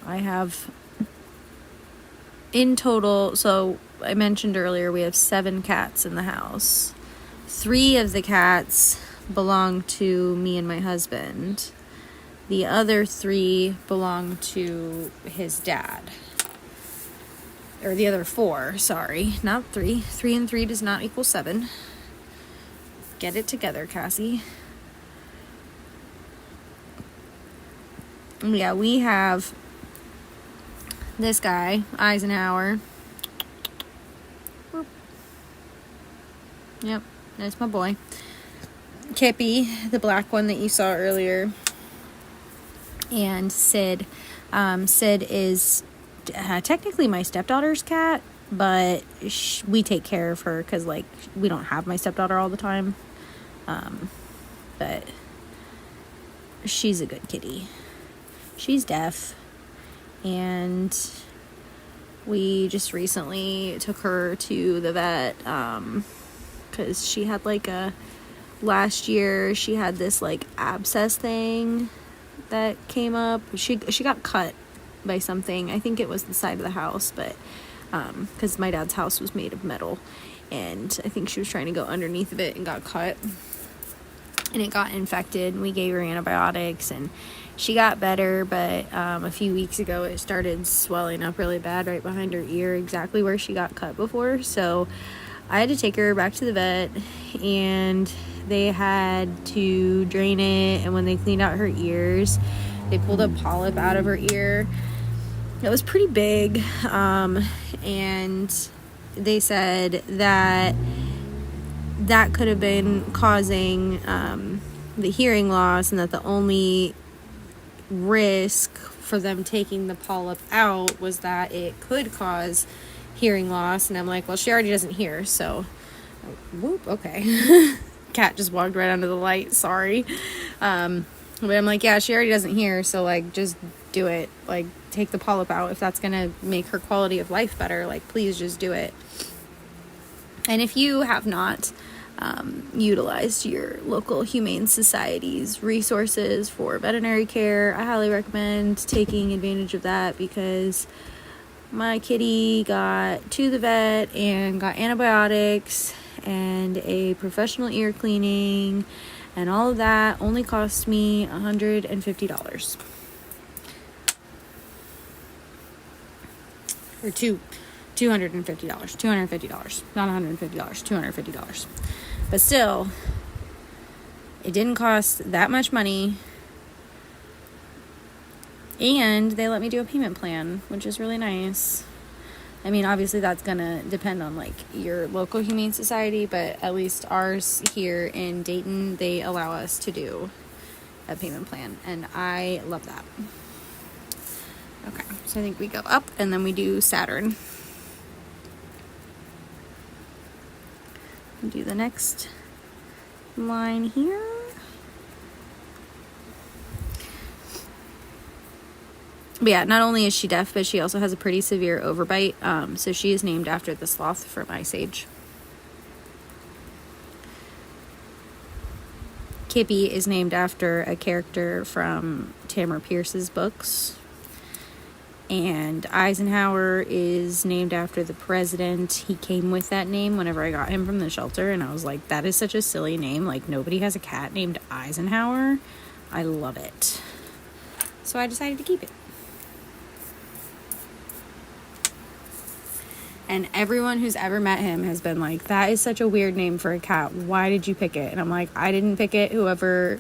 I have in total, so I mentioned earlier we have 7 cats in the house. 3 of the cats belong to me and my husband. The other 3 belong to his dad. Or the other 4, sorry, not 3. 3 and 3 does not equal 7. Get it together, Cassie. Yeah, we have this guy, Eisenhower. Yep, that's my boy. Kippy, the black one that you saw earlier. And Sid. Sid is technically my stepdaughter's cat, but we take care of her because, like, we don't have my stepdaughter all the time. But she's a good kitty. She's deaf, and we just recently took her to the vet because she had last year she had this like abscess thing that came up. She got cut by something. I think it was the side of the house, but because my dad's house was made of metal, and I think she was trying to go underneath of it and got cut, and it got infected, and we gave her antibiotics, and she got better, but a few weeks ago it started swelling up really bad right behind her ear, exactly where she got cut before. So I had to take her back to the vet, and they had to drain it, and when they cleaned out her ears, they pulled a polyp out of her ear. It was pretty big, and they said that could have been causing the hearing loss, and that the only risk for them taking the polyp out was that it could cause hearing loss. And I'm like, well, she already doesn't hear, so whoop, okay. Cat just walked right under the light, sorry. But I'm like, yeah, she already doesn't hear, so like just do it. Like, take the polyp out. If that's gonna make her quality of life better, like, please just do it. And if you have not utilized your local Humane Society's resources for veterinary care, I highly recommend taking advantage of that, because my kitty got to the vet and got antibiotics and a professional ear cleaning, and all of that only cost me $150. Or $250, not $150, $250. But still, it didn't cost that much money, and they let me do a payment plan, which is really nice. I mean, obviously that's gonna depend on like your local Humane Society, but at least ours here in Dayton, they allow us to do a payment plan, and I love that. Okay, so I think we go up and then we do Saturn. Do the next line here. But yeah, not only is she deaf, but she also has a pretty severe overbite. So she is named after the sloth from Ice Age. Kippy is named after a character from Tamara Pierce's books. And Eisenhower is named after the president. He came with that name whenever I got him from the shelter. And I was like, that is such a silly name. Like, nobody has a cat named Eisenhower. I love it. So I decided to keep it. And everyone who's ever met him has been like, that is such a weird name for a cat. Why did you pick it? And I'm like, I didn't pick it. Whoever,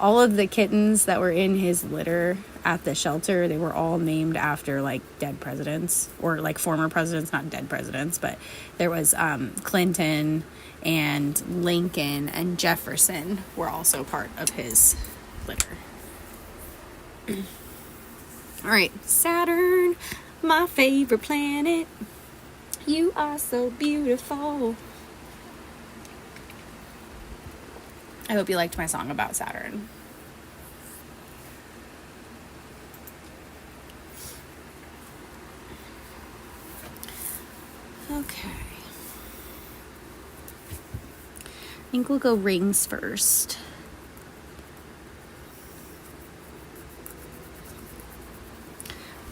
all of the kittens that were in his litter at the shelter, they were all named after like dead presidents or like former presidents, not dead presidents. But there was Clinton and Lincoln and Jefferson were also part of his litter. All right, Saturn, my favorite planet. You are so beautiful. I hope you liked my song about Saturn. Okay. I think we'll go rings first.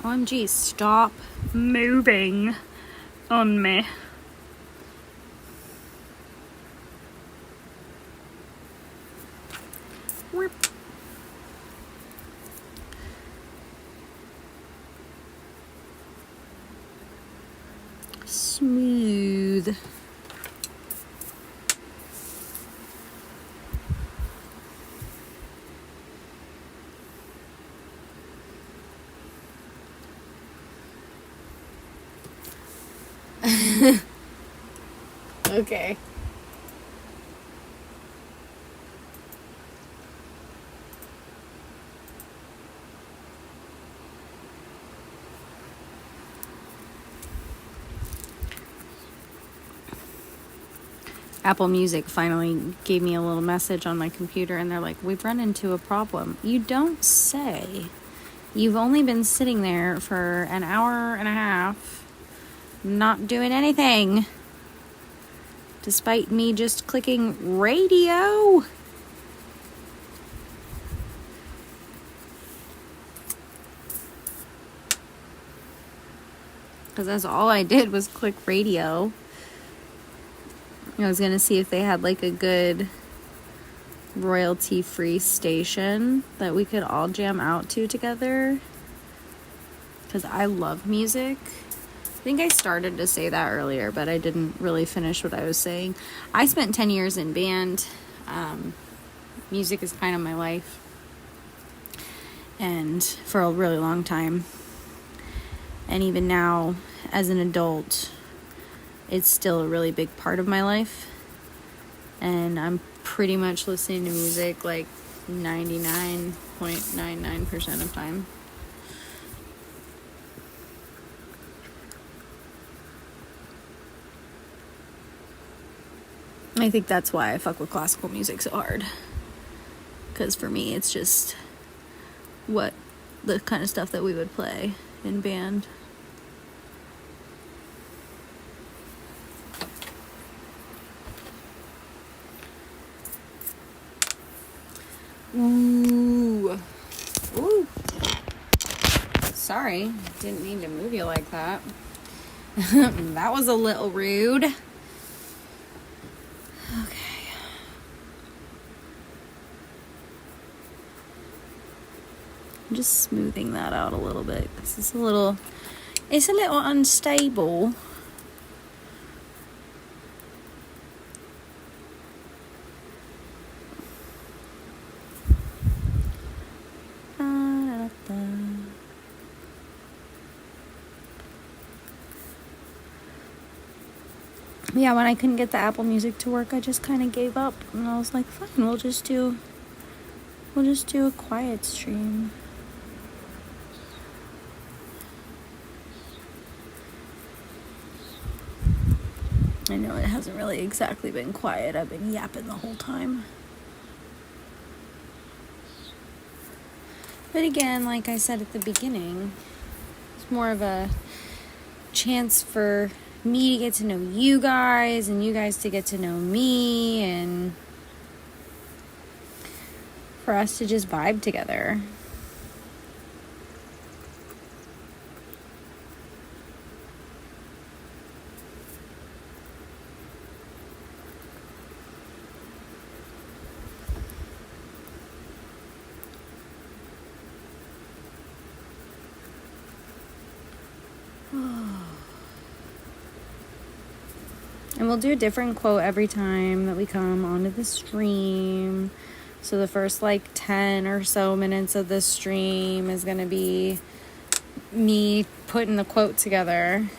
OMG, stop moving on me. Smooth. Okay. Apple Music finally gave me a little message on my computer and they're like, we've run into a problem. You don't say. You've only been sitting there for an hour and a half, not doing anything. Despite me just clicking radio. Because that's all I did was click radio. I was going to see if they had like a good royalty-free station that we could all jam out to together. Because I love music. I think I started to say that earlier, but I didn't really finish what I was saying. I spent 10 years in band. Music is kind of my life. And for a really long time. And even now, as an adult, it's still a really big part of my life. And I'm pretty much listening to music like 99.99% of time. I think that's why I fuck with classical music so hard. Because for me, it's just what the kind of stuff that we would play in band. Ooh. Ooh. Sorry, didn't mean to move you like that. That was a little rude. Okay. I'm just smoothing that out a little bit because it's a little unstable. Yeah, when I couldn't get the Apple Music to work, I just kind of gave up, and I was like, fine, we'll just do a quiet stream. I know it hasn't really exactly been quiet. I've been yapping the whole time. But again, like I said at the beginning, it's more of a chance for me to get to know you guys and you guys to get to know me and for us to just vibe together. And we'll do a different quote every time that we come onto the stream. So the first 10 or so minutes of the stream is going to be me putting the quote together.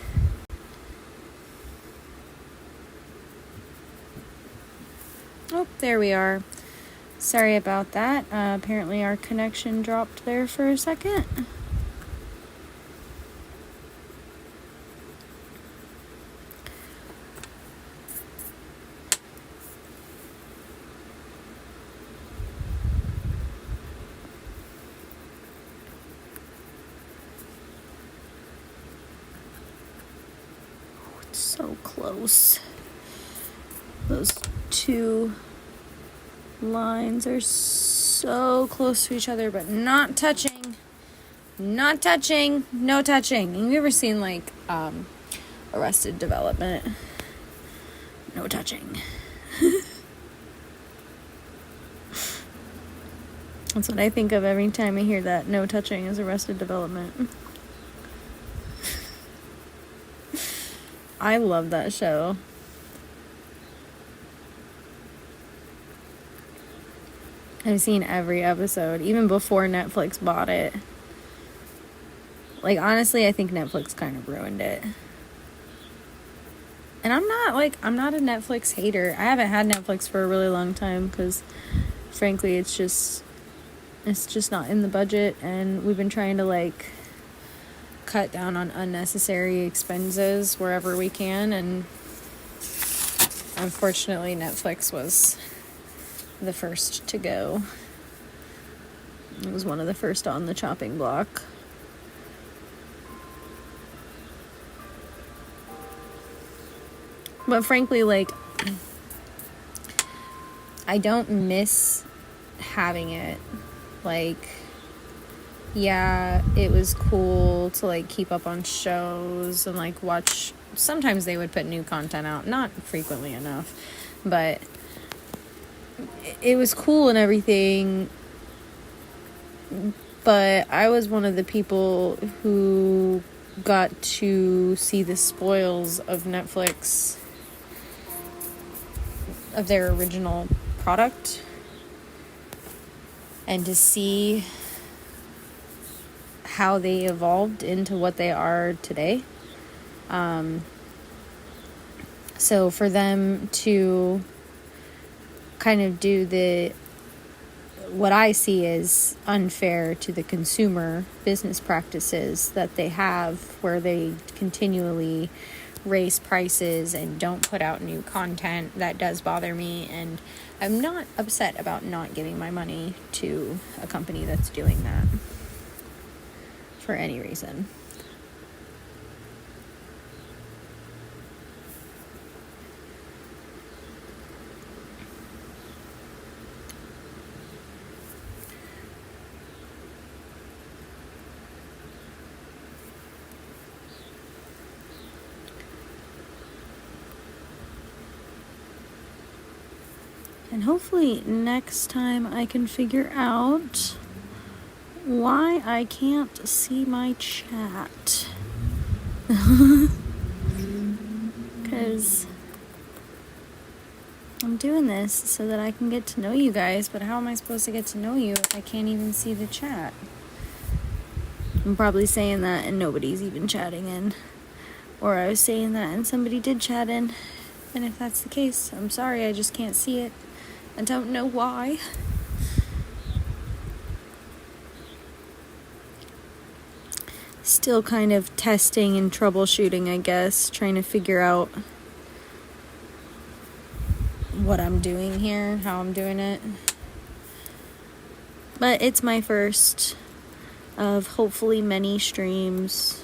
Oh, there we are. Sorry about that. Apparently our connection dropped there for a second. So close. Those two lines are so close to each other, but not touching. Not touching. No touching. Have you ever seen Arrested Development? No touching. That's what I think of every time I hear that. No touching is Arrested Development. I love that show. I've seen every episode, even before Netflix bought it. Honestly, I think Netflix kind of ruined it. And I'm not a Netflix hater. I haven't had Netflix for a really long time because, frankly, it's just not in the budget, and we've been trying to cut down on unnecessary expenses wherever we can, and unfortunately Netflix was the first to go. It was one of the first on the chopping block. But frankly, I don't miss having it. Yeah, it was cool to keep up on shows and watch. Sometimes they would put new content out, not frequently enough, but it was cool and everything. But I was one of the people who got to see the spoils of Netflix, of their original product, and to see how they evolved into what they are today. So for them to kind of do what I see as unfair to the consumer business practices that they have, where they continually raise prices and don't put out new content, that does bother me. And I'm not upset about not giving my money to a company that's doing that for any reason. And hopefully next time I can figure out why I can't see my chat. Because I'm doing this so that I can get to know you guys, but how am I supposed to get to know you if I can't even see the chat? I'm probably saying that and nobody's even chatting in. Or I was saying that and somebody did chat in. And if that's the case, I'm sorry, I just can't see it. I don't know why. Still kind of testing and troubleshooting, I guess. Trying to figure out what I'm doing here, how I'm doing it. But it's my first of hopefully many streams.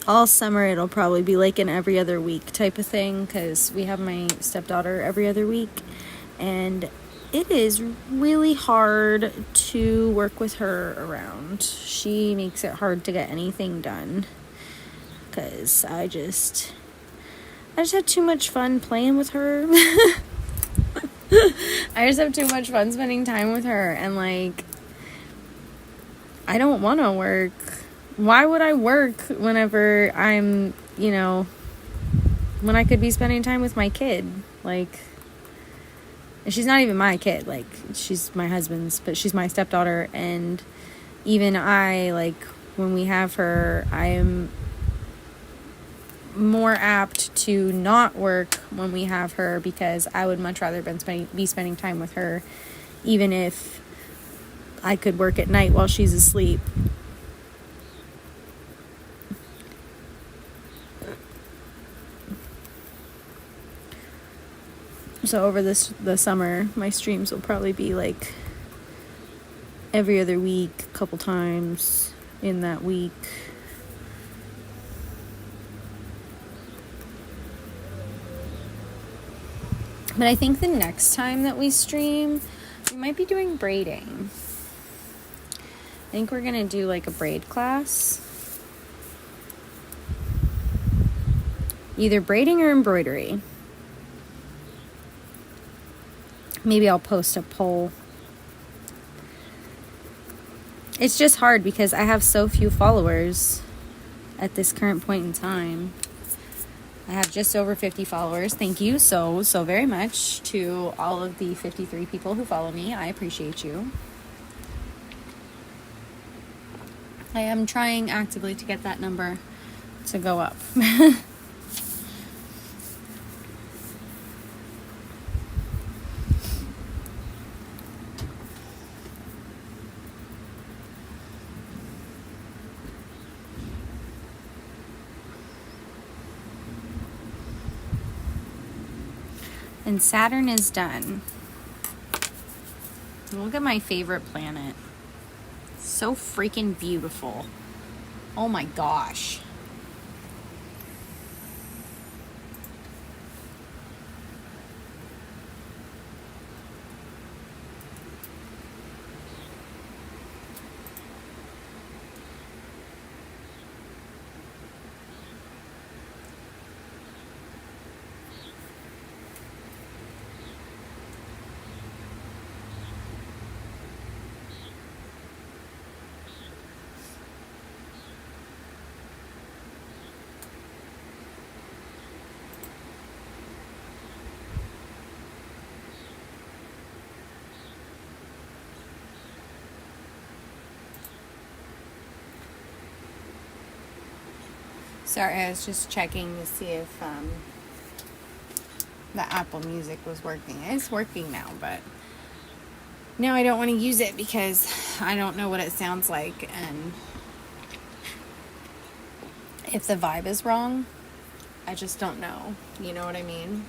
All summer it'll probably be like an every other week type of thing, because we have my stepdaughter every other week, and it is really hard to work with her around. She makes it hard to get anything done, because I just had too much fun playing with her. I just have too much fun spending time with her, and like, I don't want to work. Why would I work whenever I'm, when I could be spending time with my kid? Like, she's not even my kid. Like, she's my husband's, but she's my stepdaughter. And even I, like, when we have her, I am more apt to not work when we have her, because I would much rather be spending time with her, even if I could work at night while she's asleep. So over the summer, my streams will probably be like every other week, a couple times in that week. But I think the next time that we stream, we might be doing braiding. I think we're gonna do like a braid class. Either braiding or embroidery. Maybe I'll post a poll. It's just hard because I have so few followers at this current point in time. I have just over 50 followers. Thank you so very much to all of the 53 people who follow me. I appreciate you. I am trying actively to get that number to go up. And Saturn is done. Look at my favorite planet. So freaking beautiful. Oh my gosh. Sorry, I was just checking to see if the Apple Music was working. It's working now, but now I don't want to use it because I don't know what it sounds like, and if the vibe is wrong, I just don't know. You know what I mean?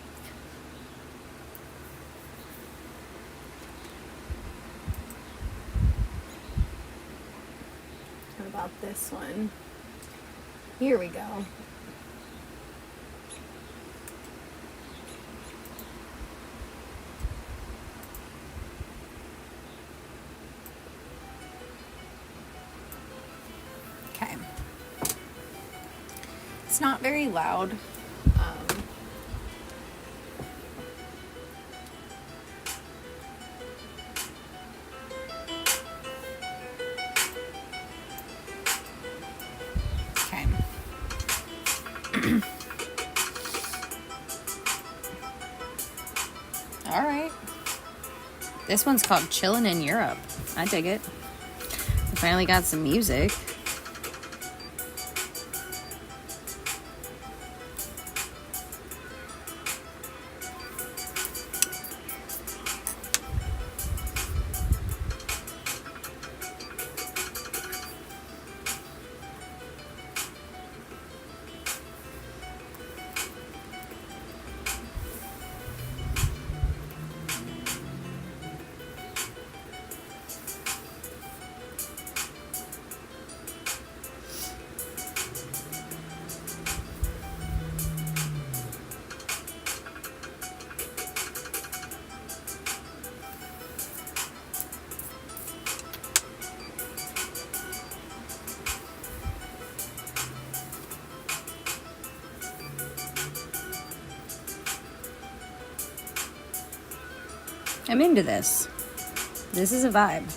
What about this one? Here we go. Okay. It's not very loud. All right. This one's called Chillin' in Europe. I dig it. We finally got some music. I'm into this. This is a vibe.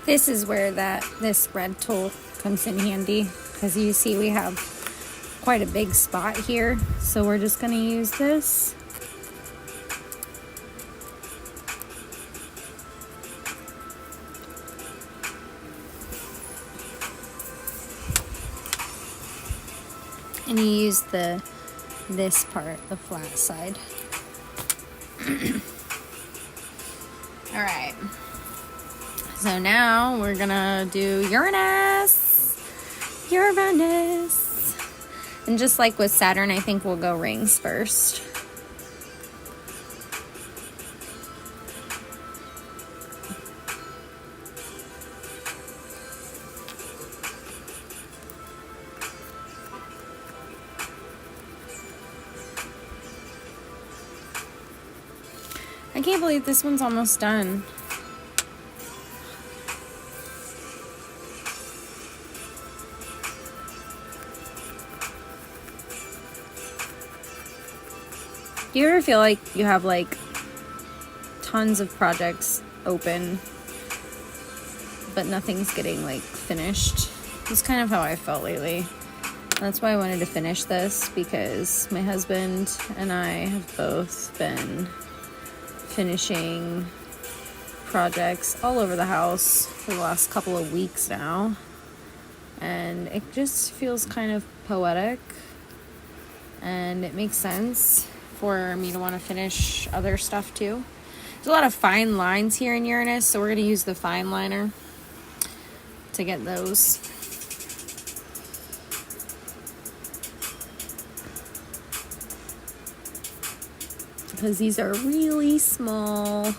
This is where this red tool comes in handy, because you see we have quite a big spot here, so we're just going to use this. And you use this part, the flat side. All right. So now we're gonna do Uranus. Uranus. And just like with Saturn, I think we'll go rings first. I can't believe this one's almost done. Do you ever feel like you have like tons of projects open, but nothing's getting like finished? That's kind of how I felt lately. That's why I wanted to finish this, because my husband and I have both been finishing projects all over the house for the last couple of weeks now, and it just feels kind of poetic, and it makes sense for me to want to finish other stuff too. There's a lot of fine lines here in Uranus, so we're going to use the fine liner to get those. Because these are really small.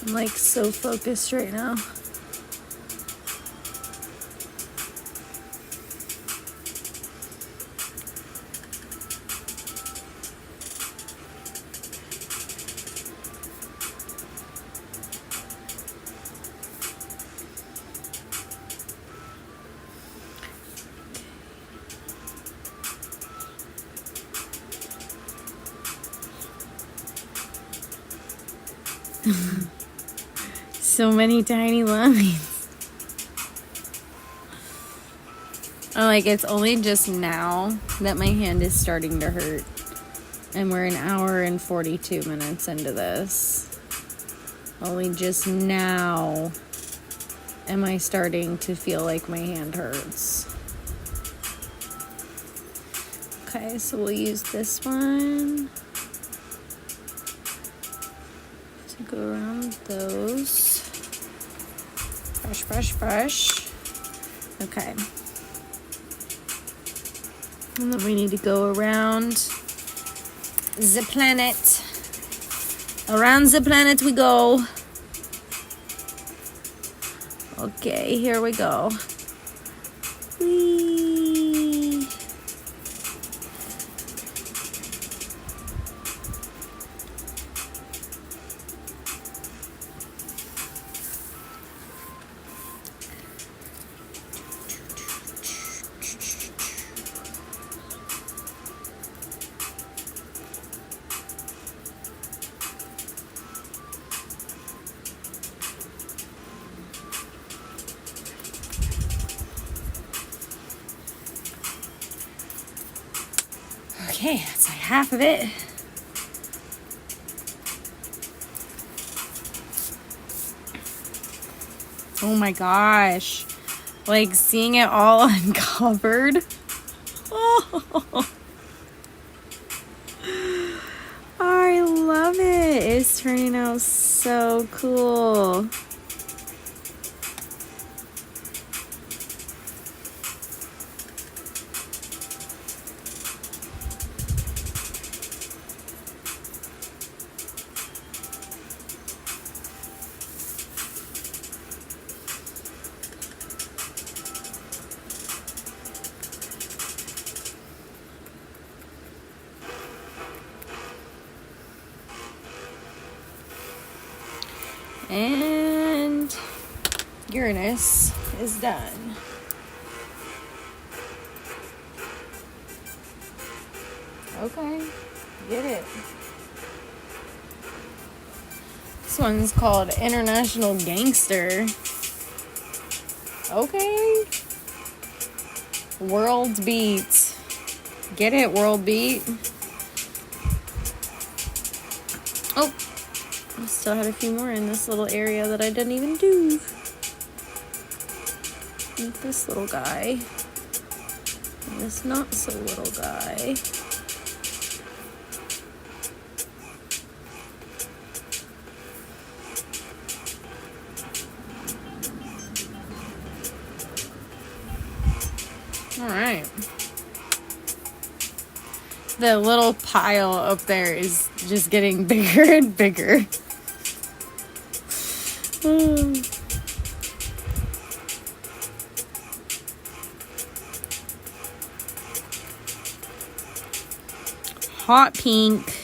I'm like so focused right now. So many tiny lines. I'm like, it's only just now that my hand is starting to hurt. And we're an hour and 42 minutes into this. Only just now am I starting to feel like my hand hurts. Okay, so we'll use this one to go around those. Brush, brush, brush. Okay. And then we need to go around the planet. Around the planet we go. Okay, here we go. Whee! Okay, that's like half of it. Oh my gosh. Like seeing it all uncovered. Oh, I love it. It's turning out so cool. And Uranus is done. Okay, get it. This one's called International Gangster. Okay. World Beat. Get it, World Beat. Oh, I still had a few more in this little area that I didn't even do. Like this little guy. And this not so little guy. Alright. The little pile up there is just getting bigger and bigger. Hot pink.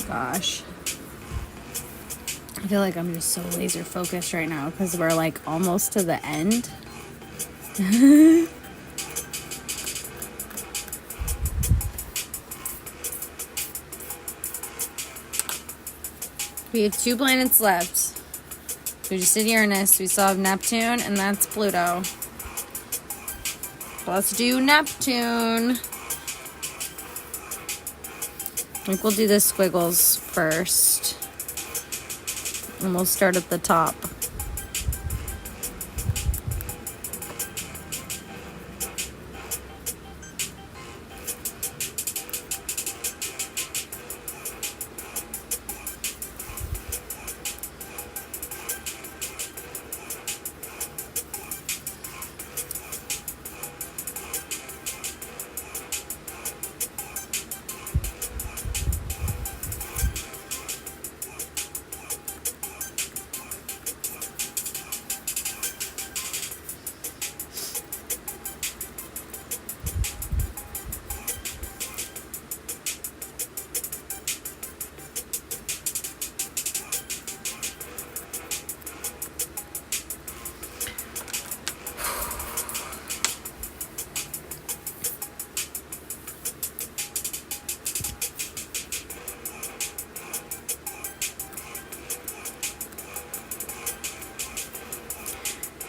Gosh. I feel like I'm just so laser focused right now because we're like almost to the end. We have 2 planets left. We just did Uranus. We still have Neptune, and that's Pluto. Let's do Neptune. I think we'll do the squiggles first. And we'll start at the top.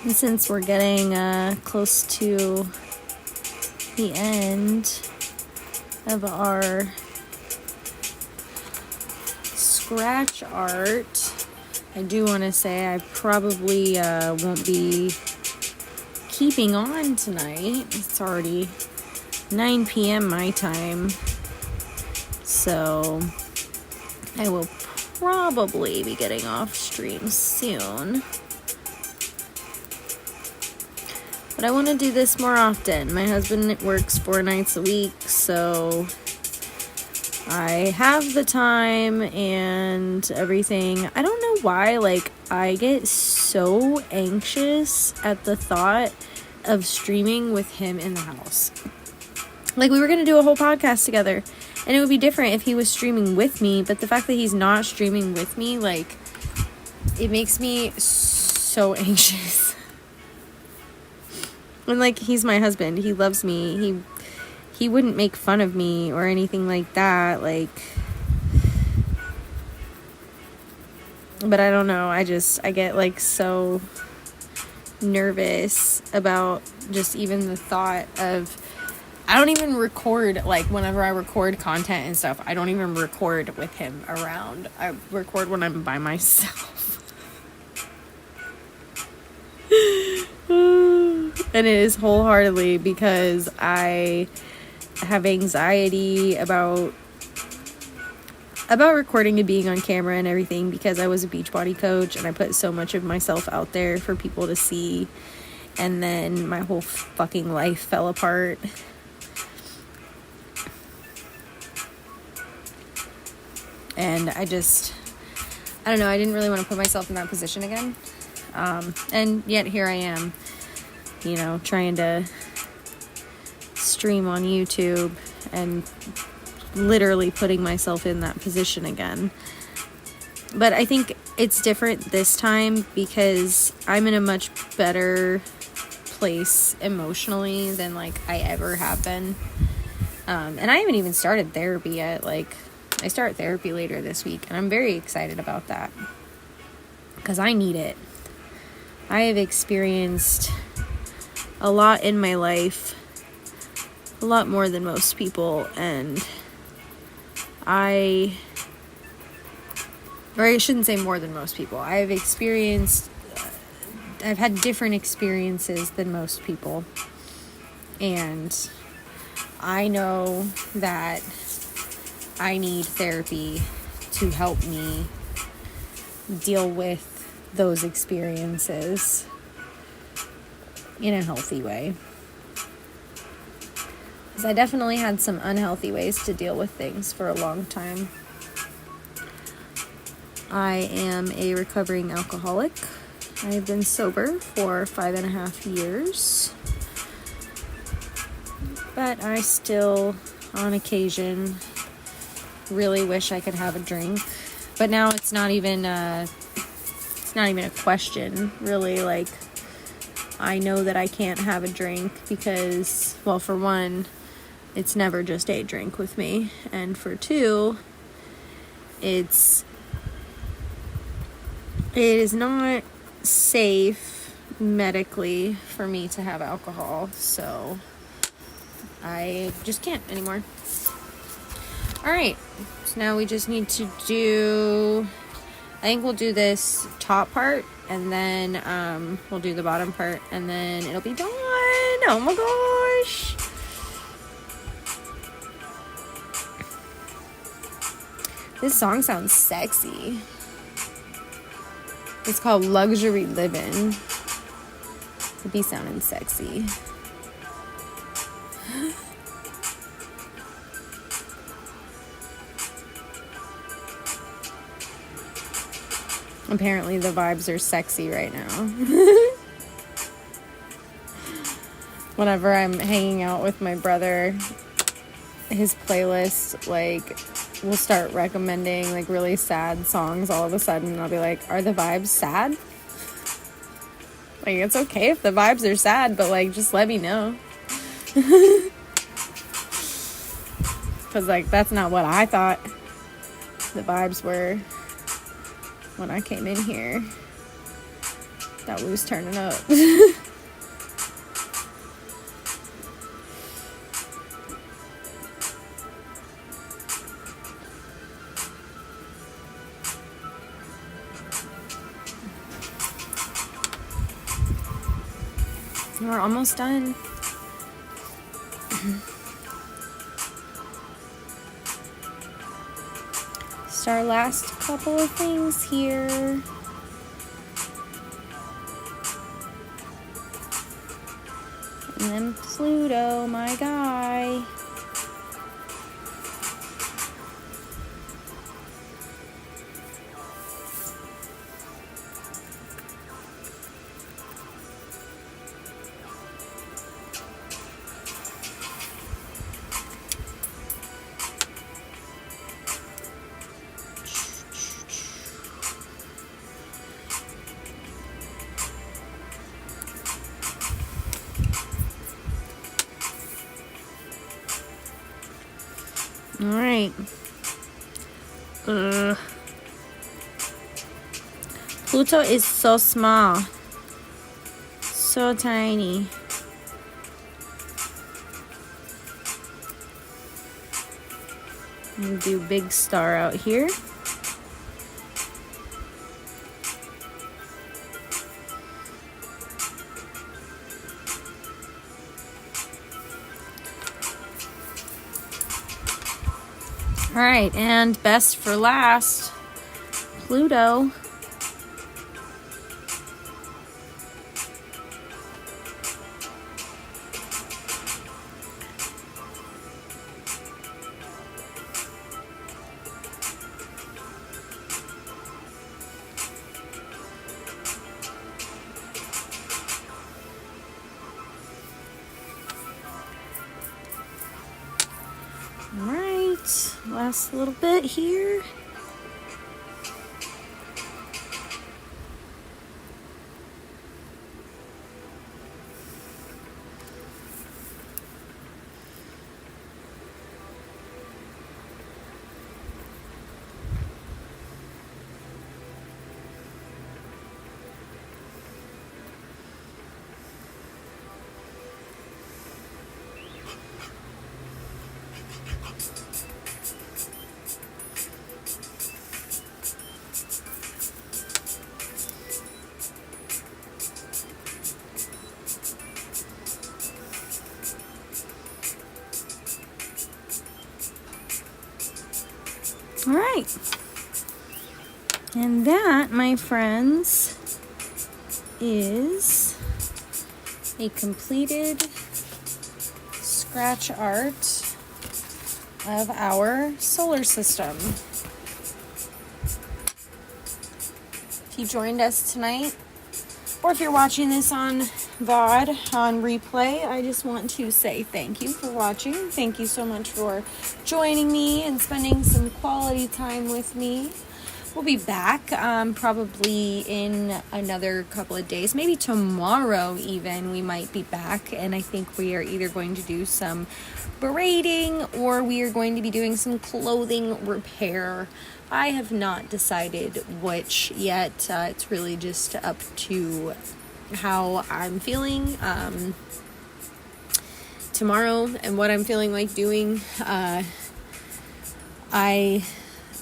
And since we're getting close to the end of our scratch art, I do want to say I probably won't be keeping on tonight. It's already 9 p.m. my time, so I will probably be getting off stream soon. But I want to do this more often. My husband works 4 nights a week, so I have the time and everything. I don't know why, like, I get so anxious at the thought of streaming with him in the house. Like, we were going to do a whole podcast together, and it would be different if he was streaming with me, but the fact that he's not streaming with me, like, it makes me so anxious. And, like, he's my husband. He loves me. He wouldn't make fun of me or anything like that. Like, but I don't know. I get, like, so nervous about just even the thought of, I don't even record, like, whenever I record content and stuff, I don't even record with him around. I record when I'm by myself. And it is wholeheartedly because I have anxiety about recording and being on camera and everything, because I was a Beachbody coach and I put so much of myself out there for people to see, and then my whole fucking life fell apart. And I don't know, I didn't really want to put myself in that position again. And yet here I am, you know, trying to stream on YouTube and literally putting myself in that position again. But I think it's different this time because I'm in a much better place emotionally than, like, I ever have been. And I haven't even started therapy yet. Like, I start therapy later this week, and I'm very excited about that because I need it. I have experienced a lot in my life a lot more than most people, and or I shouldn't say more than most people. I've had different experiences than most people, and I know that I need therapy to help me deal with those experiences in a healthy way. Because I definitely had some unhealthy ways to deal with things for a long time. I am a recovering alcoholic. I've been sober for 5.5 years. But I still, on occasion, really wish I could have a drink. But now it's not even a question, really. Like, I know that I can't have a drink because, well, for one, it's never just a drink with me. And for two, it is not safe medically for me to have alcohol. So I just can't anymore. Alright, so now we just need to I think we'll do this top part, and then we'll do the bottom part, and then it'll be done. Oh my gosh. This song sounds sexy. It's called Luxury Livin'. It'd be sounding sexy. Apparently the vibes are sexy right now. Whenever I'm hanging out with my brother, his playlist, like, will start recommending, like, really sad songs all of a sudden. And I'll be like, are the vibes sad? Like, it's okay if the vibes are sad, but, like, just let me know. Because, like, that's not what I thought the vibes were when I came in here. That was turning up. We're almost done. Just our last couple of things here. And then Pluto, my guy. All right. Pluto is so small. So tiny. I'm gonna do big star out here. All right, and best for last, Pluto. All right, last little bit here. All right. And that, my friends, is a completed scratch art of our solar system. If you joined us tonight, or if you're watching this on VOD, on replay, I just want to say thank you for watching. Thank you so much for joining me and spending some quality time with me. We'll be back probably in another couple of days, maybe tomorrow even, we might be back. And I think we are either going to do some braiding or we are going to be doing some clothing repair. I have not decided which yet. It's really just up to how I'm feeling tomorrow and what I'm feeling like doing.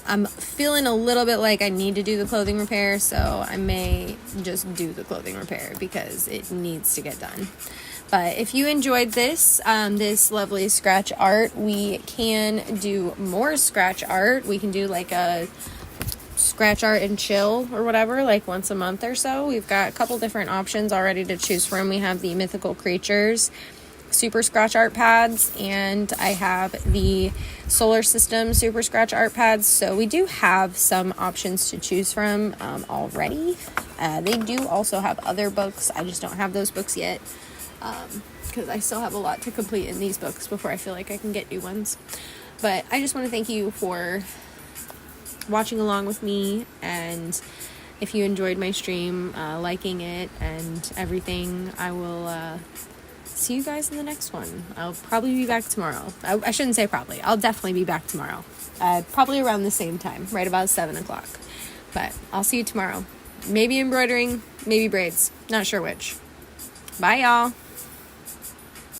I'm feeling a little bit like I need to do the clothing repair, so I may just do the clothing repair because it needs to get done. But if you enjoyed this lovely scratch art, we can do more scratch art. We can do like a scratch art and chill or whatever, like once a month or so. We've got a couple different options already to choose from. We have the Mythical Creatures Super Scratch Art pads, and I have the Solar System Super Scratch Art pads. So we do have some options to choose from already. They do also have other books. I just don't have those books yet because I still have a lot to complete in these books before I feel like I can get new ones. But I just want to thank you for watching along with me, and if you enjoyed my stream, liking it and everything, I will see you guys in the next one. I'll probably be back tomorrow. I shouldn't say probably. I'll definitely be back tomorrow. Probably around the same time, right about 7 o'clock. But I'll see you tomorrow. Maybe embroidering, maybe braids. Not sure which. Bye, y'all.